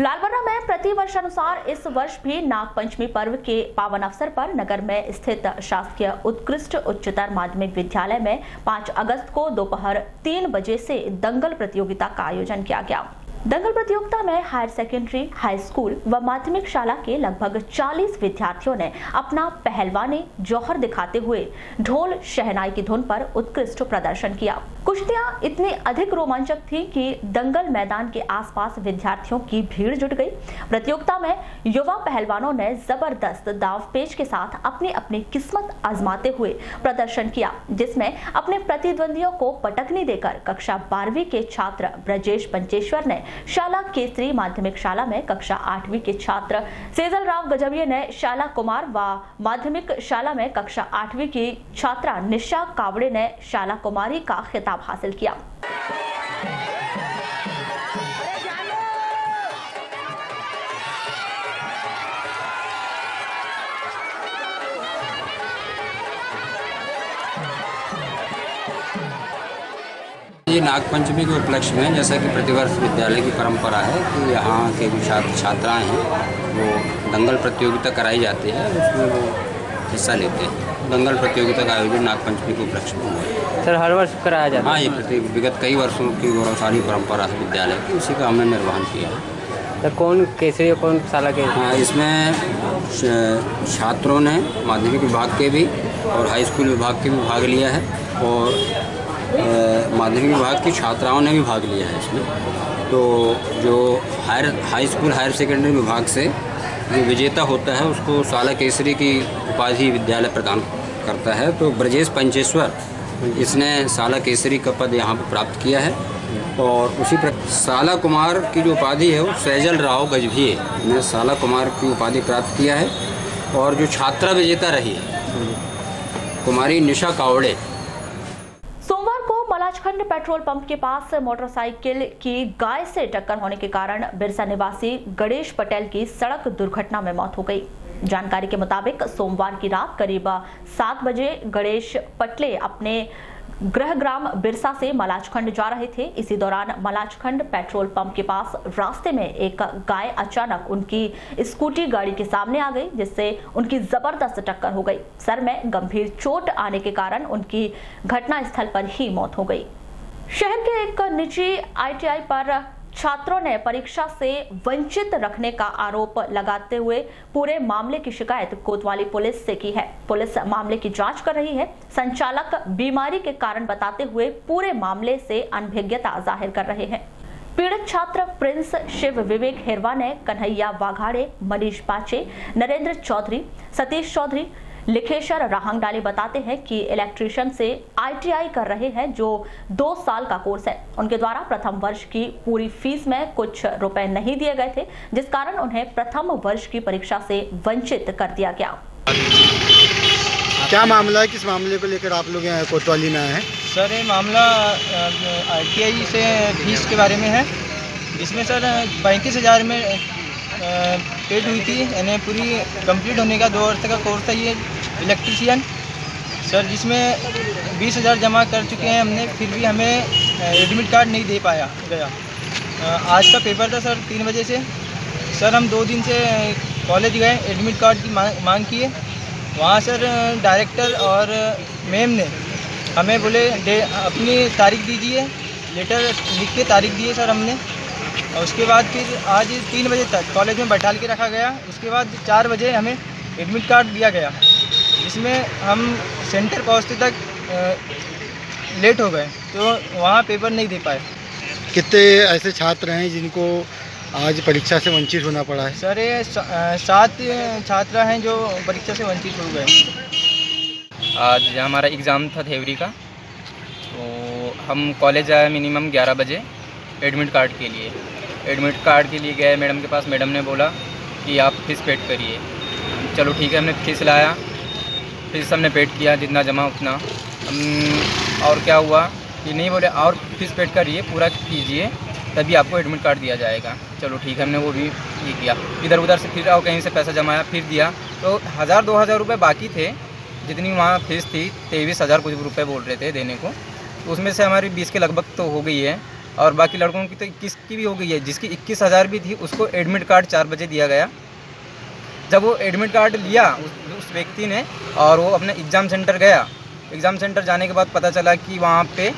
लालबर्रा में प्रति वर्ष अनुसार इस वर्ष भी नागपंचमी पर्व के पावन अवसर पर नगर में स्थित शासकीय उत्कृष्ट उच्चतर माध्यमिक विद्यालय में 5 अगस्त को दोपहर 3 बजे से दंगल प्रतियोगिता का आयोजन किया गया। दंगल प्रतियोगिता में हायर सेकेंडरी, हाई स्कूल व माध्यमिक शाला के लगभग 40 विद्यार्थियों ने अपना पहलवानी जौहर दिखाते हुए ढोल शहनाई की धुन पर उत्कृष्ट प्रदर्शन किया। कुश्तियां इतनी अधिक रोमांचक थी कि दंगल मैदान के आसपास विद्यार्थियों की भीड़ जुट गई। प्रतियोगिता में युवा पहलवानों ने जबरदस्त दावपेच के साथ अपनी अपनी किस्मत आजमाते हुए प्रदर्शन किया, जिसमें अपने प्रतिद्वंदियों को पटकनी देकर कक्षा 12वीं के छात्र ब्रजेश पंचेश्वर ने शाला केसरी माध्यमिक शाला में कक्षा 8वीं के छात्र सेजल राव गजबिये ने शाला कुमार व माध्यमिक शाला में कक्षा 8वीं की छात्रा निशा कावड़े ने शाला कुमारी का खिताब हासिल किया। ये नागपंचमी के उपलक्ष्य में जैसा कि प्रतिवर्ष विद्यालय की परंपरा है कि यहाँ के जो छात्र छात्राएँ हैं वो दंगल प्रतियोगिता कराई जाती है, उसमें वो हिस्सा लेते हैं। दंगल प्रतियोगिता का आयोजन नागपंचमी के उपलक्ष्य में हुआ है। सर, हर वर्ष कराया जाता है? हाँ, ये विगत कई वर्षों की गौरवशाली परंपरा है विद्यालय की, उसी का हमने निर्वहन किया है। तो कौन केसरी और कौन शाला के? हाँ, इसमें छात्रों ने माध्यमिक विभाग के भी और हाई स्कूल विभाग के भी भाग लिया है और माध्यमिक विभाग की छात्राओं ने भी भाग लिया है इसमें। तो जो हाई स्कूल हायर सेकेंडरी विभाग से जो विजेता होता है उसको शाला केसरी की उपाधि विद्यालय प्रदान करता है। तो ब्रजेश पंचेश्वर इसने शाला केसरी का पद यहाँ पर प्राप्त किया है और उसी प्रकार शाला कुमार की जो उपाधि है वो सेजल राव गजभिये ने शाला कुमार की उपाधि प्राप्त किया है और जो छात्रा विजेता रही है कुमारी निशा कावड़े। मलाजखंड पेट्रोल पंप के पास मोटरसाइकिल की गाय से टक्कर होने के कारण बिरसा निवासी गणेश पटेल की सड़क दुर्घटना में मौत हो गई। जानकारी के मुताबिक सोमवार की रात करीब 7 बजे गणेश पटले अपने गृहग्राम बिरसा से मलाजखंड जा रहे थे। इसी दौरान मलाजखंड पेट्रोल पंप के पास रास्ते में एक गाय अचानक उनकी स्कूटी गाड़ी के सामने आ गई, जिससे उनकी जबरदस्त टक्कर हो गई। सर में गंभीर चोट आने के कारण उनकी घटनास्थल पर ही मौत हो गई। शहर के एक निजी ITI पर छात्रों ने परीक्षा से वंचित रखने का आरोप लगाते हुए पूरे मामले की शिकायत कोतवाली पुलिस से की है। पुलिस मामले की जांच कर रही है। संचालक बीमारी के कारण बताते हुए पूरे मामले से अनभिज्ञता जाहिर कर रहे हैं। पीड़ित छात्र प्रिंस शिव विवेक हिरवा ने कन्हैया वाघाड़े, मनीष पाचे, नरेंद्र चौधरी, सतीश चौधरी, लिखेश्वर राहंगडाले बताते हैं कि इलेक्ट्रीशियन से ITI कर रहे हैं जो 2 साल का कोर्स है। उनके द्वारा प्रथम वर्ष की पूरी फीस में कुछ रुपए नहीं दिए गए थे, जिस कारण उन्हें प्रथम वर्ष की परीक्षा से वंचित कर दिया गया। क्या मामला है, किस मामले को लेकर आप लोग यहाँ कोतवाली में आए हैं? सर ये मामला ITI से फीस के बारे में है, जिसमें सर 35,000 में पेड हुई थी। यानी पूरी कंप्लीट होने का 2 वर्ष का कोर्स था ये इलेक्ट्रीशियन सर, जिसमें 20,000 जमा कर चुके हैं हमने, फिर भी हमें एडमिट कार्ड नहीं दे पाया गया। आज का पेपर था सर 3 बजे से। सर हम 2 दिन से कॉलेज गए, एडमिट कार्ड की मांग किए। वहाँ सर डायरेक्टर और मैम ने हमें बोले अपनी तारीख दीजिए, लेटर लिख के तारीख दिए सर हमने। और उसके बाद फिर आज 3 बजे तक कॉलेज में बैठा के रखा गया। उसके बाद 4 बजे हमें एडमिट कार्ड दिया गया, जिसमें हम सेंटर पहुँचते तक लेट हो गए, तो वहाँ पेपर नहीं दे पाए। कितने ऐसे छात्र हैं जिनको आज परीक्षा से वंचित होना पड़ा है? सर ये 7 छात्र हैं जो परीक्षा से वंचित हो गए। आज हमारा एग्ज़ाम था थ्योरी का, तो हम कॉलेज आए मिनिमम 11 बजे एडमिट कार्ड के लिए। एडमिट कार्ड के लिए गए मैडम के पास। मैडम ने बोला कि आप फीस पेड करिए। चलो ठीक है, हमने फीस लाया, फीस हमने पेड किया, जितना जमा उतना। और क्या हुआ कि नहीं बोले और फीस पेड करिए, पूरा कीजिए, तभी आपको एडमिट कार्ड दिया जाएगा। चलो ठीक है, हमने वो भी ये किया। इधर उधर से फिर और कहीं से पैसा जमाया, फिर दिया, तो 1,000-2,000 रुपये बाकी थे। जितनी वहाँ फीस थी 23,000 कुछ रुपये बोल रहे थे देने को, तो उसमें से हमारी 20 के लगभग तो हो गई है, और बाकी लड़कों की तो 21 की भी हो गई है। जिसकी 21,000 भी थी उसको एडमिट कार्ड 4 बजे दिया गया। जब वो एडमिट कार्ड लिया उस व्यक्ति ने और वो अपने एग्ज़ाम सेंटर गया, एग्ज़ाम सेंटर जाने के बाद पता चला कि वहाँ पे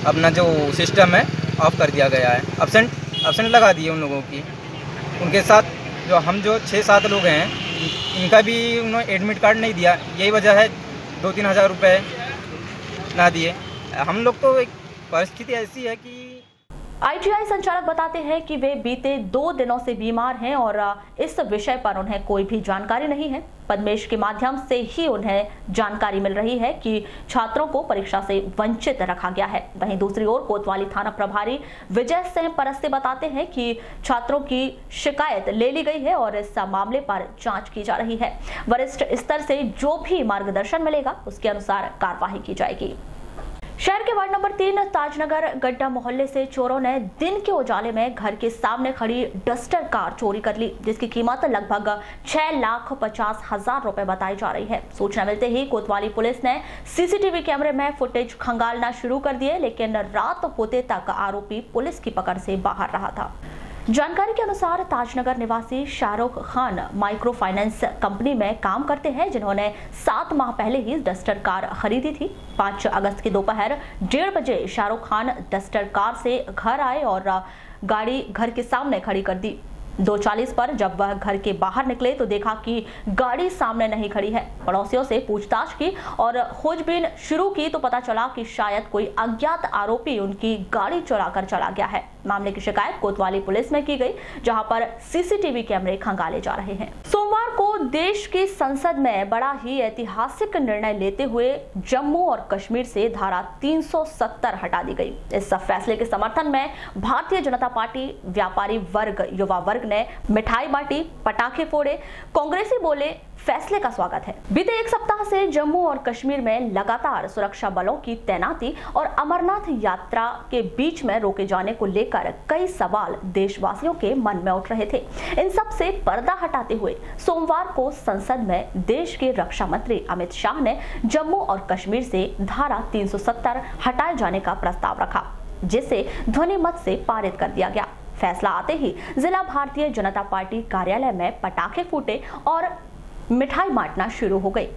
अपना जो सिस्टम है ऑफ कर दिया गया है। एब्सेंट लगा दिए उन लोगों की। उनके साथ जो 6-7 लोग हैं, इनका भी उन्होंने एडमिट कार्ड नहीं दिया। यही वजह है 2-3 हज़ार रुपये ना दिए। हम लोग तो एक परिस्थिति ऐसी है कि ITI संचालक बताते हैं कि वे बीते 2 दिनों से बीमार हैं और इस विषय पर उन्हें कोई भी जानकारी नहीं है। पद्मेश के माध्यम से ही उन्हें जानकारी मिल रही है कि छात्रों को परीक्षा से वंचित रखा गया है। वहीं दूसरी ओर कोतवाली थाना प्रभारी विजय सिंह परस्ते बताते हैं कि छात्रों की शिकायत ले ली गई है और इस मामले पर जांच की जा रही है। वरिष्ठ स्तर से जो भी मार्गदर्शन मिलेगा उसके अनुसार कार्यवाही की जाएगी। शहर के वार्ड नंबर 3 ताजनगर गड्ढा मोहल्ले से चोरों ने दिन के उजाले में घर के सामने खड़ी डस्टर कार चोरी कर ली, जिसकी कीमत लगभग 6,50,000 रुपए बताई जा रही है। सूचना मिलते ही कोतवाली पुलिस ने CCTV कैमरे में फुटेज खंगालना शुरू कर दिए, लेकिन रात होते तक आरोपी पुलिस की पकड़ से बाहर रहा था। जानकारी के अनुसार ताजनगर निवासी Shahrukh Khan micro finance company में काम करते हैं, जिन्होंने 7 माह पहले ही डस्टर कार खरीदी थी। 5 अगस्त की दोपहर 1:30 बजे शाहरुख खान डस्टर कार से घर आए और गाड़ी घर के सामने खड़ी कर दी। 2:40 पर जब वह घर के बाहर निकले तो देखा कि गाड़ी सामने नहीं खड़ी है। पड़ोसियों से पूछताछ की और खोजबीन शुरू की तो पता चला कि शायद कोई अज्ञात आरोपी उनकी गाड़ी चुराकर चला गया है। मामले की शिकायत कोतवाली पुलिस में की गई, जहां पर CCTV कैमरे खंगाले जा रहे हैं। सोमवार को देश की संसद में बड़ा ही ऐतिहासिक निर्णय लेते हुए जम्मू और कश्मीर से धारा 370 हटा दी गई। इस फैसले के समर्थन में भारतीय जनता पार्टी, व्यापारी वर्ग, युवा वर्ग ने मिठाई बांटी, पटाखे फोड़े। कांग्रेसी बोले फैसले का स्वागत है। बीते 1 सप्ताह से जम्मू और कश्मीर में लगातार सुरक्षा बलों की तैनाती और अमरनाथ यात्रा के बीच में रोके जाने को लेकर कई सवाल देशवासियों के मन में उठ रहे थे। इन सब से पर्दा हटाते हुए सोमवार को संसद में देश के रक्षा मंत्री अमित शाह ने जम्मू और कश्मीर से धारा 370 हटाए जाने का प्रस्ताव रखा, जिसे ध्वनि मत से पारित कर दिया गया। फैसला आते ही जिला भारतीय जनता पार्टी कार्यालय में पटाखे फूटे और मिठाई बांटना शुरू हो गई।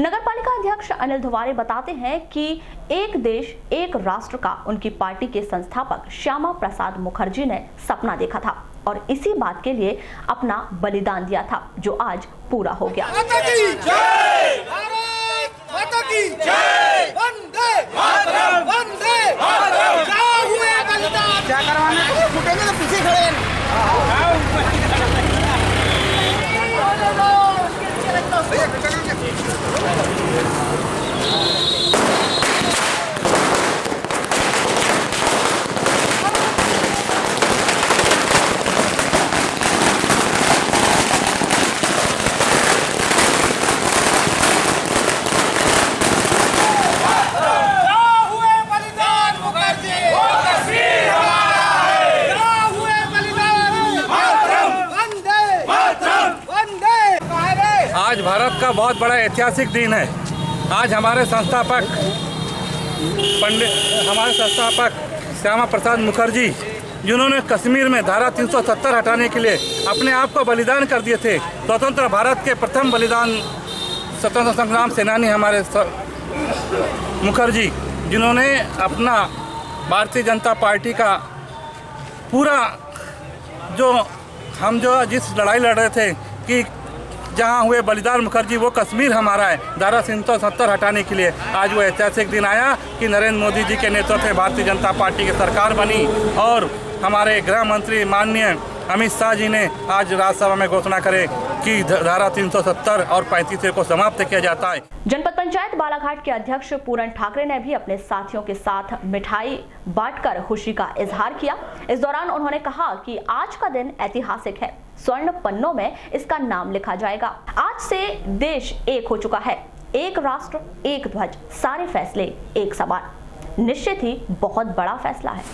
नगरपालिका अध्यक्ष अनिल धुवारे बताते हैं कि एक देश एक राष्ट्र का उनकी पार्टी के संस्थापक श्यामा प्रसाद मुखर्जी ने सपना देखा था और इसी बात के लिए अपना बलिदान दिया था, जो आज पूरा हो गया। क्या करवाना है? फूटेंगे तो पीछे खड़े हैं। आज भारत का बहुत बड़ा ऐतिहासिक दिन है। आज हमारे संस्थापक श्यामा प्रसाद मुखर्जी, जिन्होंने कश्मीर में धारा 370 हटाने के लिए अपने आप को बलिदान कर दिए थे। स्वतंत्र भारत के प्रथम बलिदान स्वतंत्र संग्राम सेनानी हमारे मुखर्जी, जिन्होंने अपना भारतीय जनता पार्टी का पूरा जो जिस लड़ाई लड़ रहे थे कि जहां हुए बलिदान मुखर्जी वो कश्मीर हमारा है, धारा 370 हटाने के लिए आज वो ऐतिहासिक दिन आया कि नरेंद्र मोदी जी के नेतृत्व में भारतीय जनता पार्टी की सरकार बनी और हमारे गृह मंत्री माननीय अमित शाह जी ने आज राज्यसभा में घोषणा करे कि धारा 370 और 35 को समाप्त किया जाता है। जनपद पंचायत बालाघाट के अध्यक्ष पूरन ठाकरे ने भी अपने साथियों के साथ मिठाई बांटकर खुशी का इजहार किया। इस दौरान उन्होंने कहा कि आज का दिन ऐतिहासिक है, स्वर्ण पन्नों में इसका नाम लिखा जाएगा। आज से देश एक हो चुका है, एक राष्ट्र एक ध्वज, सारे फैसले एक समान। निश्चित ही बहुत बड़ा फैसला है।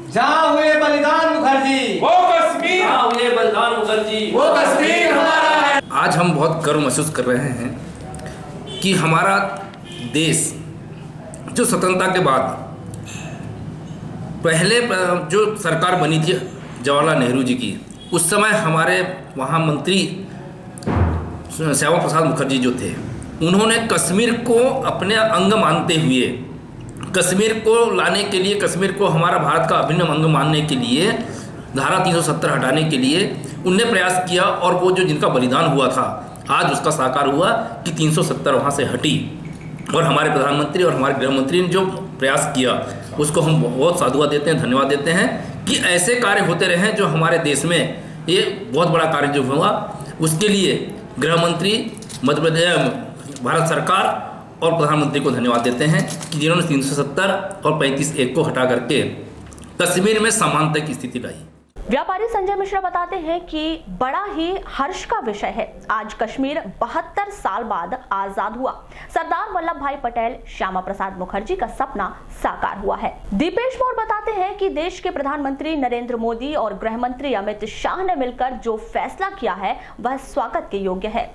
जहाँ हुए बलिदान मुखर्जी वो कश्मीर, जहाँ हुए बलिदान मुखर्जी वो कश्मीर हमारा है। आज हम बहुत गर्व महसूस कर रहे हैं कि हमारा देश जो स्वतंत्रता के बाद पहले जो सरकार बनी थी जवाहरलाल नेहरू जी की, उस समय हमारे वहाँ मंत्री श्यामा प्रसाद मुखर्जी जो थे, उन्होंने कश्मीर को अपने अंग मानते हुए, कश्मीर को लाने के लिए, कश्मीर को हमारा भारत का अभिन्न अंग मानने के लिए, धारा 370 हटाने के लिए उनने प्रयास किया और वो जो जिनका बलिदान हुआ था आज उसका साकार हुआ कि 370 वहाँ से हटी। और हमारे प्रधानमंत्री और हमारे गृह मंत्री ने जो प्रयास किया उसको हम बहुत साधुवाद देते हैं, धन्यवाद देते हैं कि ऐसे कार्य होते रहे जो हमारे देश में ये बहुत बड़ा कार्य जो हुआ उसके लिए गृह मंत्री, मध्य प्रदेश, भारत सरकार और प्रधानमंत्री को धन्यवाद देते हैं कि जिन्होंने 370 और 35(1) को हटा करके कश्मीर में समानता की स्थिति लाई। व्यापारी संजय मिश्रा बताते हैं कि बड़ा ही हर्ष का विषय है, आज कश्मीर 72 साल बाद आजाद हुआ। सरदार वल्लभ भाई पटेल, श्यामा प्रसाद मुखर्जी का सपना साकार हुआ है। दीपेश मोर बताते हैं कि देश के प्रधानमंत्री नरेंद्र मोदी और गृह मंत्री अमित शाह ने मिलकर जो फैसला किया है वह स्वागत के योग्य है।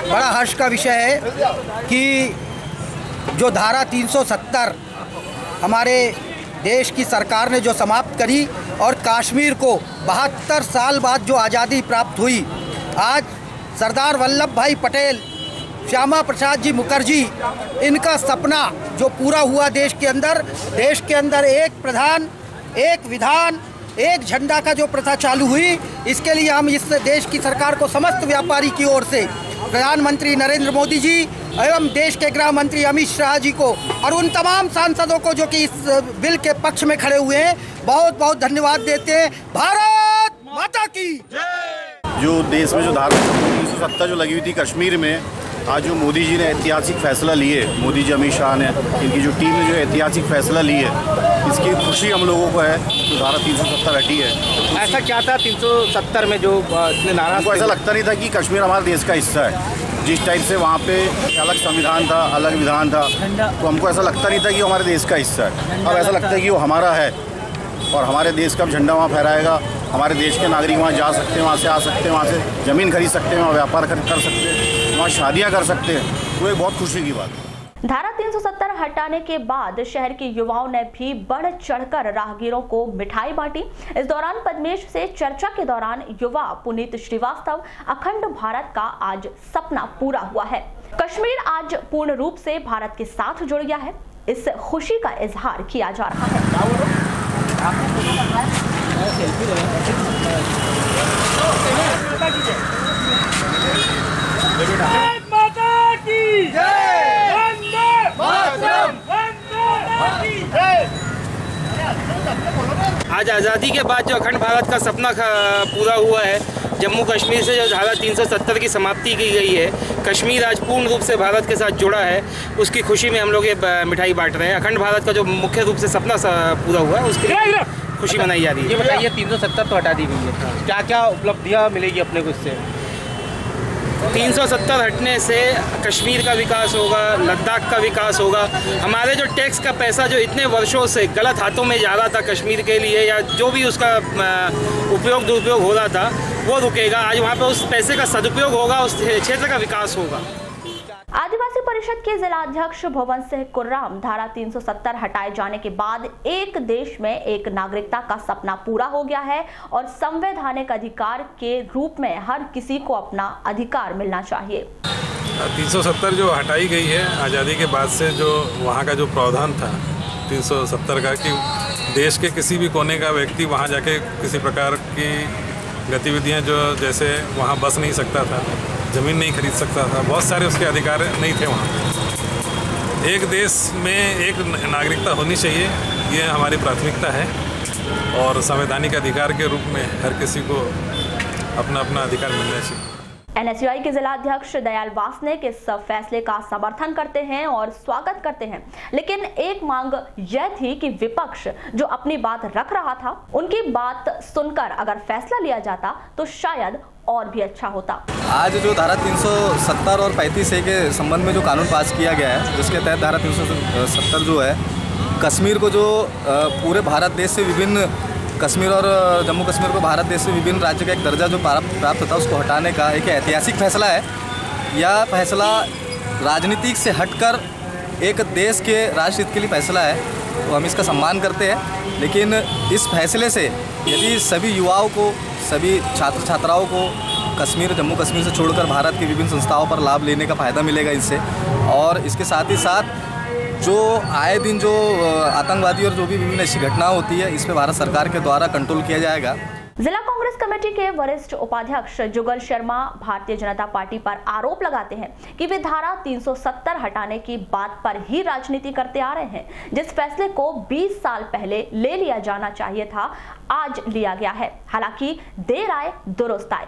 बड़ा हर्ष का विषय है कि जो धारा 370 हमारे देश की सरकार ने जो समाप्त करी और कश्मीर को 72 साल बाद जो आज़ादी प्राप्त हुई, आज सरदार वल्लभ भाई पटेल, श्यामा प्रसाद जी मुखर्जी, इनका सपना जो पूरा हुआ देश के अंदर एक प्रधान, एक विधान, एक झंडा का जो प्रथा चालू हुई, इसके लिए हम इस देश की सरकार को समस्त व्यापारी की ओर से प्रधानमंत्री नरेंद्र मोदी जी एवं देश के गृह मंत्री अमित शाह जी को और उन तमाम सांसदों को जो कि इस बिल के पक्ष में खड़े हुए हैं, बहुत बहुत धन्यवाद देते हैं। भारत माता की जय। जो देश में जो धारा 370 जो लगी हुई थी कश्मीर में, आज जो मोदी जी ने ऐतिहासिक फैसला लिए, मोदी जी, अमित शाह ने, इनकी जो टीम ने जो ऐतिहासिक फैसला लिए, इसकी खुशी हम लोगों को है। जो धारा 370 हटी है, ऐसा क्या था 370 में जो नाराज? हमको ऐसा लगता नहीं था कि कश्मीर हमारे देश का हिस्सा है। जिस टाइप से वहाँ पे अलग संविधान था, अलग विधान था, तो हमको ऐसा लगता नहीं था कि वो हमारे देश का हिस्सा है। अब ऐसा लगता है कि वो हमारा है और हमारे देश का झंडा वहाँ फहराएगा। हमारे देश के नागरिक वहाँ जा सकते हैं, वहाँ से आ सकते हैं, वहाँ से ज़मीन खरीद सकते हैं, वहाँ व्यापार कर सकते हैं, वहाँ शादियाँ कर सकते हैं। वो एक बहुत खुशी की बात है। धारा 370 हटाने के बाद शहर के युवाओं ने भी बढ़ चढ़कर राहगीरों को मिठाई बांटी। इस दौरान पद्मेश से चर्चा के दौरान युवा पुनीत श्रीवास्तव अखंड भारत का आज सपना पूरा हुआ है। कश्मीर आज पूर्ण रूप से भारत के साथ जुड़ गया है। इस खुशी का इजहार किया जा रहा है। माता की जय, वंदे मातरम, वंदे मातरम। आज आज़ादी के बाद जो अखंड भारत का सपना पूरा हुआ है, जम्मू कश्मीर से जो धारा 370 की समाप्ति की गई है, कश्मीर आज पूर्ण रूप से भारत के साथ जुड़ा है, उसकी खुशी में हम लोग ये मिठाई बांट रहे हैं। अखंड भारत का जो मुख्य रूप से सपना पूरा हुआ है, उसकी खुशी मनाई जा रही है। ये बताइए 370 तो हटा दी गई है, क्या क्या उपलब्धियाँ मिलेगी अपने को इससे? 370 हटने से कश्मीर का विकास होगा, लद्दाख का विकास होगा। हमारे जो टैक्स का पैसा जो इतने वर्षों से गलत हाथों में जा रहा था कश्मीर के लिए, या जो भी उसका उपयोग दुरुपयोग हो रहा था, वो रुकेगा। आज वहाँ पे उस पैसे का सदुपयोग होगा, उस क्षेत्र का विकास होगा। आदिवासी परिषद के जिलाध्यक्ष भवन सिंह कुर्राम, धारा 370 हटाए जाने के बाद एक देश में एक नागरिकता का सपना पूरा हो गया है और संवैधानिक अधिकार के रूप में हर किसी को अपना अधिकार मिलना चाहिए। 370 जो हटाई गई है आज़ादी के बाद से, जो वहाँ का जो प्रावधान था 370 का कि देश के किसी भी कोने का व्यक्ति वहाँ जाके किसी प्रकार की गतिविधियाँ जो जैसे वहाँ बस नहीं सकता था, ज़मीन नहीं खरीद सकता था, बहुत सारे उसके अधिकार नहीं थे वहाँ। एक देश में एक नागरिकता होनी चाहिए, ये हमारी प्राथमिकता है और संवैधानिक अधिकार के रूप में हर किसी को अपना अपना अधिकार मिलना चाहिए। एनएसयूआई के जिलाध्यक्ष दयाल वासनिक इस फैसले का समर्थन करते हैं और स्वागत करते हैं, लेकिन एक मांग यह थी कि विपक्ष जो अपनी बात रख रहा था, उनकी बात सुनकर अगर फैसला लिया जाता तो शायद और भी अच्छा होता। आज जो धारा 370 और 35A के संबंध में जो कानून पास किया गया है, जिसके तहत धारा 370 जो है कश्मीर को जो पूरे भारत देश से विभिन्न कश्मीर और जम्मू कश्मीर को भारत देश से विभिन्न राज्य का एक दर्जा जो प्राप्त था, उसको हटाने का एक ऐतिहासिक फैसला है। यह फैसला राजनीतिक से हटकर एक देश के राष्ट्र हित के लिए फैसला है, तो हम इसका सम्मान करते हैं। लेकिन इस फैसले से यदि सभी युवाओं को, सभी छात्र छात्राओं को कश्मीर जम्मू कश्मीर से छोड़कर भारत की विभिन्न संस्थाओं पर लाभ लेने का फ़ायदा मिलेगा इससे, और इसके साथ ही साथ जो आए दिन जो आतंकवादी और जो भी विभिन्न ऐसी घटना होती है, इस पर भारत सरकार के द्वारा कंट्रोल किया जाएगा। जिला कांग्रेस कमेटी के वरिष्ठ उपाध्यक्ष जुगल शर्मा भारतीय जनता पार्टी पर आरोप लगाते हैं कि वे धारा 370 हटाने की बात पर ही राजनीति करते आ रहे हैं। जिस फैसले को 20 साल पहले ले लिया जाना चाहिए था, आज लिया गया है। हालांकि देर आए दुरुस्त आए,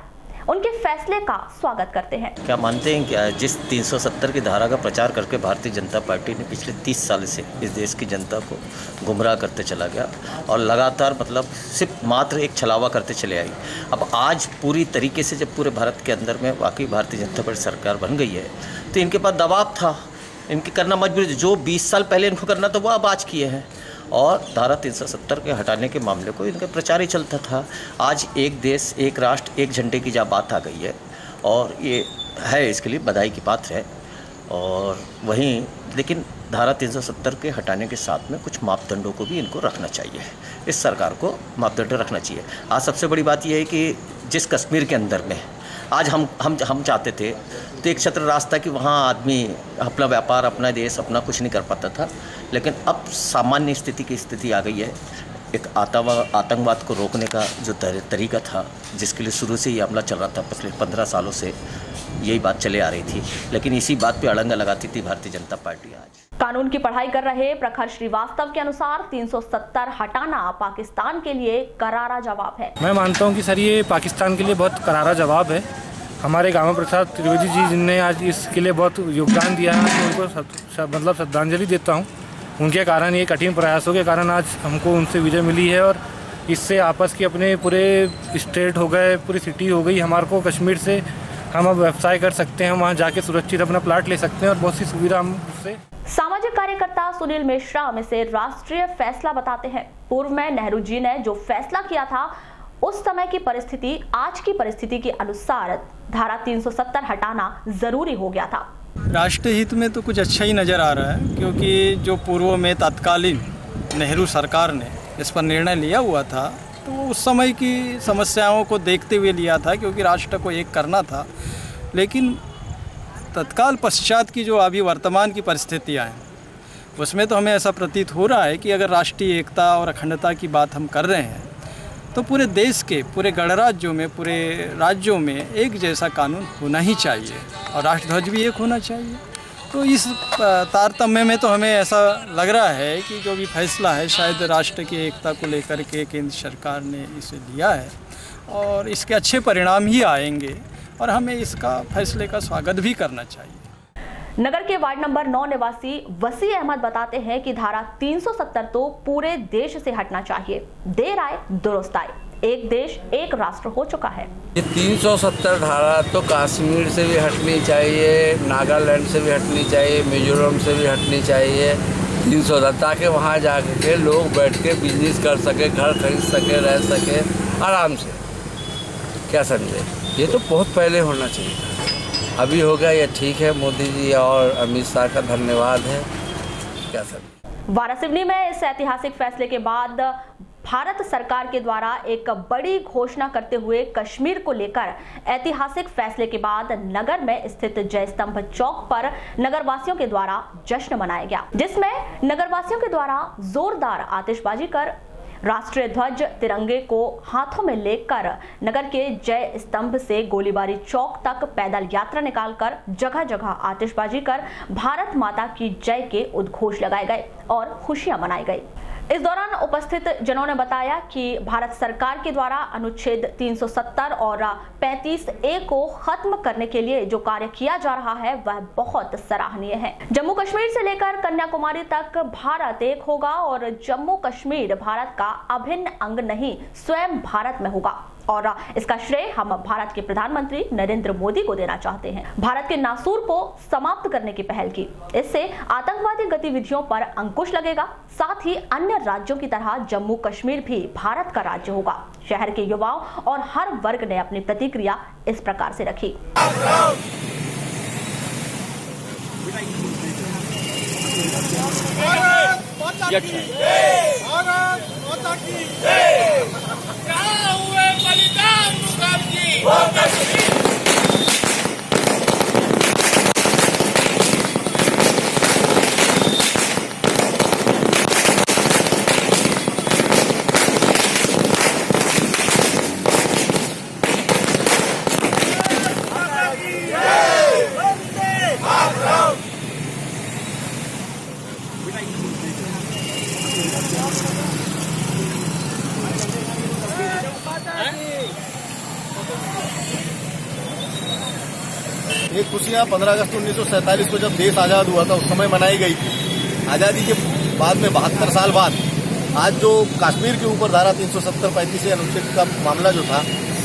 उनके फैसले का स्वागत करते हैं। क्या मानते हैं कि जिस 370 की धारा का प्रचार करके भारतीय जनता पार्टी ने पिछले 30 साल से इस देश की जनता को गुमराह करते चला गया और लगातार सिर्फ मात्र एक छलावा करते चले आई, अब आज पूरी तरीके से जब पूरे भारत के अंदर में वाकई भारतीय जनता पार्टी सरकार बन गई है, तो इनके पास दबाव था, इनके करना मजबूरी, जो 20 साल पहले इनको करना था वो अब आज किए हैं। और धारा 370 के हटाने के मामले को इनका प्रचार ही चलता था। आज एक देश एक राष्ट्र एक झंडे की जब बात आ गई है, और ये है इसके लिए बधाई की पात्र है। और वहीं लेकिन धारा 370 के हटाने के साथ में कुछ मापदंडों को भी इनको रखना चाहिए, इस सरकार को मापदंड रखना चाहिए। आज सबसे बड़ी बात यह है कि जिस कश्मीर के अंदर में आज हम चाहते थे, तो एक छत्र रास्ता कि वहाँ आदमी अपना व्यापार, अपना देश, अपना कुछ नहीं कर पाता था, लेकिन अब सामान्य स्थिति की स्थिति आ गई है। एक आतंकवाद को रोकने का जो तरीका था, जिसके लिए शुरू से ही हमला चल रहा था, पिछले 15 सालों से यही बात चले आ रही थी, लेकिन इसी बात पे अड़ंगा लगाती थी भारतीय जनता पार्टी। आज कानून की पढ़ाई कर रहे प्रखर श्रीवास्तव के अनुसार 370 हटाना पाकिस्तान के लिए करारा जवाब है। मैं मानता हूं कि सर ये पाकिस्तान के लिए बहुत करारा जवाब है। हमारे गांव प्रसाद त्रिवेदी जी जिनने आज इसके लिए बहुत योगदान दिया है, तो उनको श्रद्धांजलि देता हूं। उनके कारण, ये कठिन प्रयासों के कारण आज हमको उनसे विजय मिली है, और इससे आपस के अपने पूरे स्टेट हो गए, पूरी सिटी हो गई। हमारे को कश्मीर से हम अब व्यवसाय कर सकते हैं, वहाँ जाके सुरक्षित अपना प्लाट ले सकते हैं, और बहुत सी सुविधा हम उससे। सामाजिक कार्यकर्ता सुनील मेश्राम इसे राष्ट्रीय फैसला बताते हैं। पूर्व में नेहरू जी ने जो फैसला किया था, उस समय की परिस्थिति आज की परिस्थिति के अनुसार धारा 370 हटाना जरूरी हो गया था। राष्ट्र हित में तो कुछ अच्छा ही नज़र आ रहा है, क्योंकि जो पूर्व में तत्कालीन नेहरू सरकार ने इस पर निर्णय लिया हुआ था तो उस समय की समस्याओं को देखते हुए लिया था, क्योंकि राष्ट्र को एक करना था। लेकिन तत्काल पश्चात की जो अभी वर्तमान की परिस्थितियाँ हैं उसमें तो हमें ऐसा प्रतीत हो रहा है कि अगर राष्ट्रीय एकता और अखंडता की बात हम कर रहे हैं तो पूरे देश के पूरे गणराज्यों में, पूरे राज्यों में एक जैसा कानून होना ही चाहिए और राष्ट्रध्वज भी एक होना चाहिए। तो इस तारतम्य में तो हमें ऐसा लग रहा है कि जो भी फैसला है शायद राष्ट्र की एकता को लेकर के केंद्र सरकार ने इसे लिया है और इसके अच्छे परिणाम ही आएंगे और हमें इसका फैसले का स्वागत भी करना चाहिए। नगर के वार्ड नंबर 9 निवासी वसी अहमद बताते हैं कि धारा 370 तो पूरे देश से हटना चाहिए। देर आए दुरुस्त आए, एक देश एक राष्ट्र हो चुका है। ये 370 धारा तो कश्मीर से भी हटनी चाहिए, नागालैंड से भी हटनी चाहिए, मिजोरम से भी हटनी चाहिए। 370 ताकि वहाँ जाकर के लोग बैठ के बिजनेस कर सके, घर खरीद सके, रह सके आराम से। क्या समझे? ये तो बहुत पहले होना चाहिए था, अभी हो गया, ये ठीक है। मोदी जी और अमित शाह का धन्यवाद है। क्या समझे? वारासिवनी में इस ऐतिहासिक फैसले के बाद भारत सरकार के द्वारा एक बड़ी घोषणा करते हुए कश्मीर को लेकर ऐतिहासिक फैसले के बाद नगर में स्थित जय स्तंभ चौक पर नगरवासियों के द्वारा जश्न मनाया गया, जिसमें नगरवासियों के द्वारा जोरदार आतिशबाजी कर राष्ट्रीय ध्वज तिरंगे को हाथों में लेकर नगर के जय स्तंभ से गोलीबारी चौक तक पैदल यात्रा निकालकर जगह जगह आतिशबाजी कर भारत माता की जय के उद्घोष लगाए गए और खुशियां मनाई गई। इस दौरान उपस्थित जनों ने बताया कि भारत सरकार के द्वारा अनुच्छेद 370 और 35A को खत्म करने के लिए जो कार्य किया जा रहा है वह बहुत सराहनीय है। जम्मू कश्मीर से लेकर कन्याकुमारी तक भारत एक होगा और जम्मू कश्मीर भारत का अभिन्न अंग नहीं स्वयं भारत में होगा और इसका श्रेय हम भारत के प्रधानमंत्री नरेंद्र मोदी को देना चाहते हैं। भारत के नासूर को समाप्त करने की पहल की, इससे आतंकवादी गतिविधियों पर अंकुश लगेगा। साथ ही अन्य राज्यों की तरह जम्मू कश्मीर भी भारत का राज्य होगा। शहर के युवाओं और हर वर्ग ने अपनी प्रतिक्रिया इस प्रकार से रखी। ये खुशियाँ 15 अगस्त 1947 को जब देश आज़ाद हुआ था उस समय मनाई गई थी। आज़ादी के बाद में 72 साल बाद आज जो कश्मीर के ऊपर धारा 370-35 अनुच्छेद का मामला जो था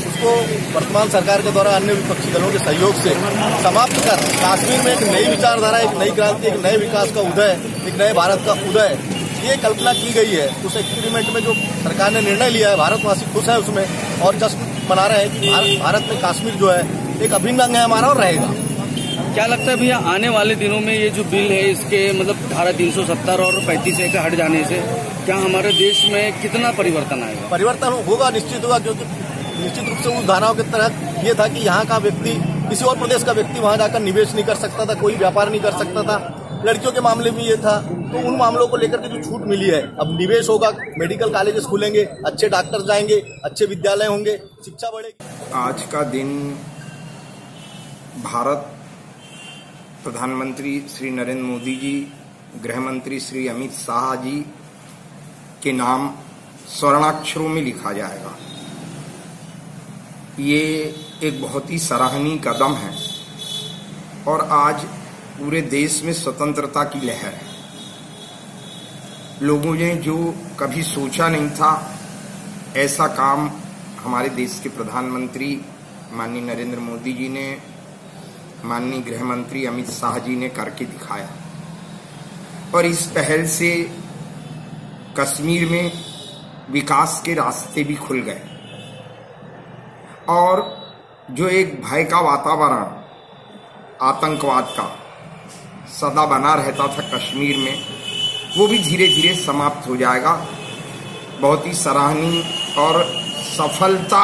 उसको वर्तमान सरकार के द्वारा अन्य विपक्षी दलों के सहयोग से समाप्त कर कश्मीर में एक नई विचारधारा, एक नई क्रांति, एक नए विकास का उदय, एक नए भारत का उदय, ये कल्पना की गई है। उस एक्सपेरिमेंट में जो सरकार ने निर्णय लिया है भारतवासी खुश है उसमें और जश्न मना रहे हैं कि भारत में कश्मीर जो है एक अभिन्न अंग है हमारा और रहेगा। क्या लगता है भैया आने वाले दिनों में ये जो बिल है इसके मतलब धारा 370 और 35A का हट जाने से क्या हमारे देश में कितना परिवर्तन आएगा? परिवर्तन होगा, निश्चित होगा, क्योंकि निश्चित रूप से उस धाराओं के तहत ये था कि यहाँ का व्यक्ति किसी और प्रदेश का व्यक्ति वहाँ जाकर निवेश नहीं कर सकता था, कोई व्यापार नहीं कर सकता था। लड़कियों के मामले में ये था, तो उन मामलों को लेकर के जो छूट मिली है, अब निवेश होगा, मेडिकल कॉलेजेस खुलेंगे, अच्छे डॉक्टर जाएंगे, अच्छे विद्यालय होंगे, शिक्षा बढ़ेगी। आज का दिन भारत प्रधानमंत्री श्री नरेंद्र मोदी जी, गृह मंत्री श्री अमित शाह जी के नाम स्वर्णाक्षरों में लिखा जाएगा। ये एक बहुत ही सराहनीय कदम है और आज पूरे देश में स्वतंत्रता की लहर है। लोगों ने जो कभी सोचा नहीं था ऐसा काम हमारे देश के प्रधानमंत्री माननीय नरेंद्र मोदी जी ने, माननीय गृह मंत्री अमित शाह जी ने करके दिखाया और इस पहल से कश्मीर में विकास के रास्ते भी खुल गए और जो एक भय का वातावरण आतंकवाद का सदा बना रहता था कश्मीर में, वो भी धीरे धीरे समाप्त हो जाएगा। बहुत ही सराहनीय और सफलता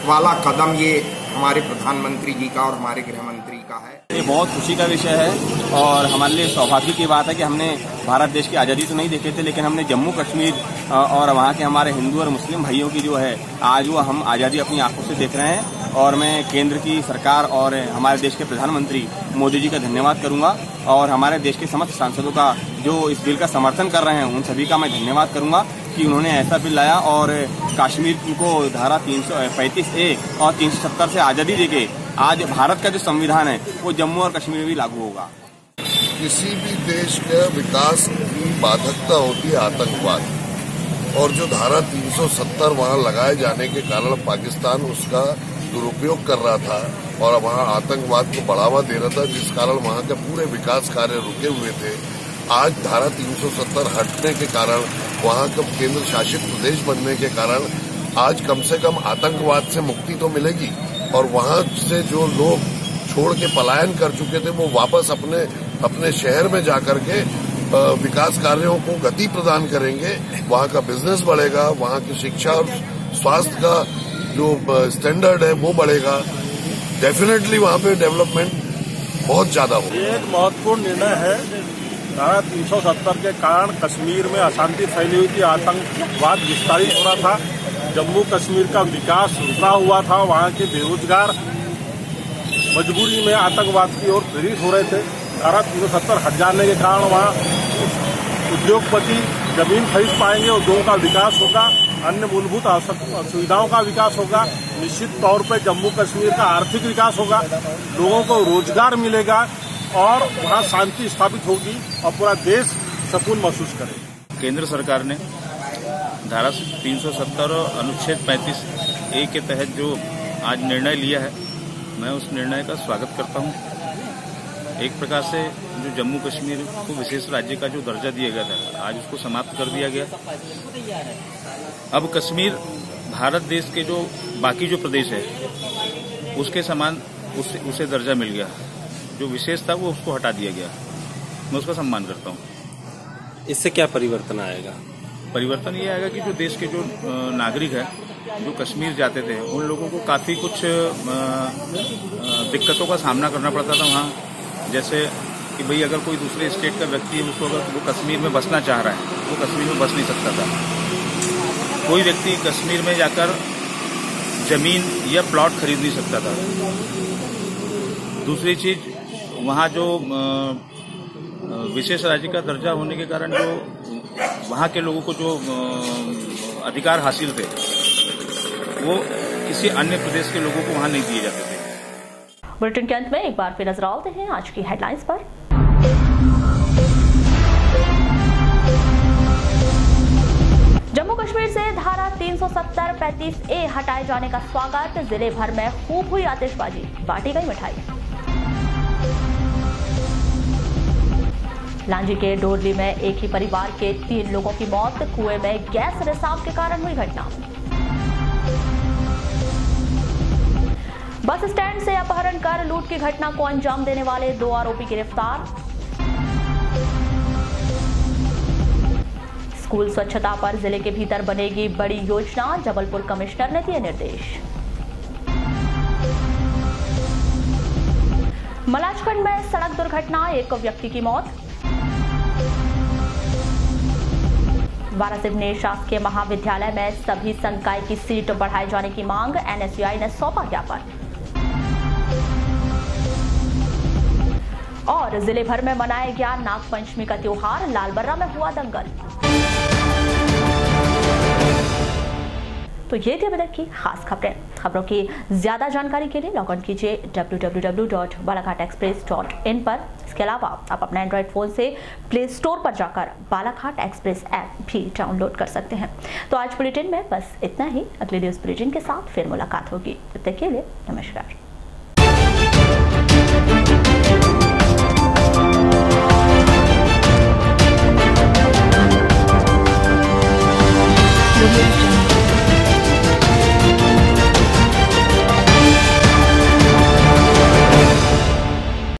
वाला कदम ये हमारे प्रधानमंत्री जी का और हमारे गृह मंत्री का है। ये बहुत खुशी का विषय है और हमारे लिए सौभाग्य की बात है कि हमने भारत देश की आज़ादी तो नहीं देखे थे, लेकिन हमने जम्मू कश्मीर और वहाँ के हमारे हिंदू और मुस्लिम भाइयों की जो है आज वो हम आज़ादी अपनी आंखों से देख रहे हैं। और मैं केंद्र की सरकार और हमारे देश के प्रधानमंत्री मोदी जी का धन्यवाद करूंगा और हमारे देश के समस्त सांसदों का जो इस बिल का समर्थन कर रहे हैं उन सभी का मैं धन्यवाद करूंगा कि उन्होंने ऐसा बिल लाया और कश्मीर को धारा 335A और 370 से आज़ादी देके आज भारत का जो संविधान है वो जम्मू और कश्मीर में भी लागू होगा। किसी भी देश के विकास की बाधकता होती है आतंकवाद, और जो धारा 370 वहां लगाए जाने के कारण पाकिस्तान उसका दुरुपयोग कर रहा था और वहां आतंकवाद को बढ़ावा दे रहा था, जिस कारण वहां के पूरे विकास कार्य रुके हुए थे। आज धारा 370 हटने के कारण, वहां का केंद्र शासित प्रदेश बनने के कारण आज कम से कम आतंकवाद से मुक्ति तो मिलेगी और वहां से जो लोग छोड़ के पलायन कर चुके थे वो वापस अपने शहर में जाकर के विकास कार्यों को गति प्रदान करेंगे। वहां का बिजनेस बढ़ेगा, वहां की शिक्षा और स्वास्थ्य का जो स्टैंडर्ड है वो बढ़ेगा। डेफिनेटली वहां पे डेवलपमेंट बहुत ज्यादा होगा। ये एक महत्वपूर्ण निर्णय है। धारा 370 के कारण कश्मीर में अशांति फैली हुई थी, आतंकवाद विस्तारित हो रहा था, जम्मू कश्मीर का विकास रुका हुआ था, वहां के बेरोजगार मजबूरी में आतंकवाद की ओर प्रेरित हो रहे थे। धारा 370 हट जाने के कारण वहाँ उद्योगपति जमीन खरीद पाएंगे, उद्योगों का विकास होगा, अन्य मूलभूत सुविधाओं का विकास होगा। निश्चित तौर पर जम्मू कश्मीर का आर्थिक विकास होगा, लोगों को रोजगार मिलेगा और वहाँ शांति स्थापित होगी और पूरा देश सुकून महसूस करेगा। केंद्र सरकार ने धारा 370 और अनुच्छेद 35A के तहत जो आज निर्णय लिया है, मैं उस निर्णय का स्वागत करता हूं। एक प्रकार से जो जम्मू कश्मीर को विशेष राज्य का जो दर्जा दिया गया था, आज उसको समाप्त कर दिया गया। अब कश्मीर भारत देश के जो बाकी जो प्रदेश है उसके समान उसे दर्जा मिल गया। जो विशेष था वो उसको हटा दिया गया। मैं उसका सम्मान करता हूँ। इससे क्या परिवर्तन आएगा? परिवर्तन ये आएगा कि जो देश के जो नागरिक है जो कश्मीर जाते थे उन लोगों को काफ़ी कुछ दिक्कतों का सामना करना पड़ता था वहाँ। जैसे कि भाई अगर कोई दूसरे स्टेट का व्यक्ति है, उसको अगर वो कश्मीर में बसना चाह रहा है वो कश्मीर में बस नहीं सकता था। कोई व्यक्ति कश्मीर में जाकर जमीन या प्लॉट खरीद नहीं सकता था। दूसरी चीज, वहाँ जो विशेष राज्य का दर्जा होने के कारण जो वहाँ के लोगों को जो अधिकार हासिल थे वो किसी अन्य प्रदेश के लोगों को वहाँ नहीं दिए जाते थे। बुलेटिन के अंत में एक बार फिर नजर डालते हैं आज की हेडलाइंस पर। जम्मू कश्मीर से धारा 370-35A हटाए जाने का स्वागत, जिले भर में खूब हुई आतिशबाजी, बांटी गई मिठाई। लांजी के डोरली में एक ही परिवार के 3 लोगों की मौत, कुएं में गैस रिसाव के कारण हुई घटना। बस स्टैंड से अपहरण कर लूट की घटना को अंजाम देने वाले 2 आरोपी गिरफ्तार। स्कूल स्वच्छता पर जिले के भीतर बनेगी बड़ी योजना, जबलपुर कमिश्नर ने दिए निर्देश। मलाजखंड में सड़क दुर्घटना, 1 व्यक्ति की मौत। वारासिवनी शासकीय महाविद्यालय में सभी संकाय की सीट बढ़ाए जाने की मांग, NSUI ने सौंपा ज्ञापन। और जिले भर में मनाया गया नागपंचमी का त्योहार, लालबर्रा में हुआ दंगल। तो ये थी अभी तक की खास खबरें। खबरों की ज्यादा जानकारी के लिए लॉग ऑन कीजिए www.balaghatexpress.in पर। इसके अलावा आप अपने एंड्रॉइड फोन से प्ले स्टोर पर जाकर बालाघाट एक्सप्रेस ऐप भी डाउनलोड कर सकते हैं। तो आज बुलेटिन में बस इतना ही। अगले न्यूज बुलेटिन के साथ फिर मुलाकात होगी। तब तक के लिए नमस्कार।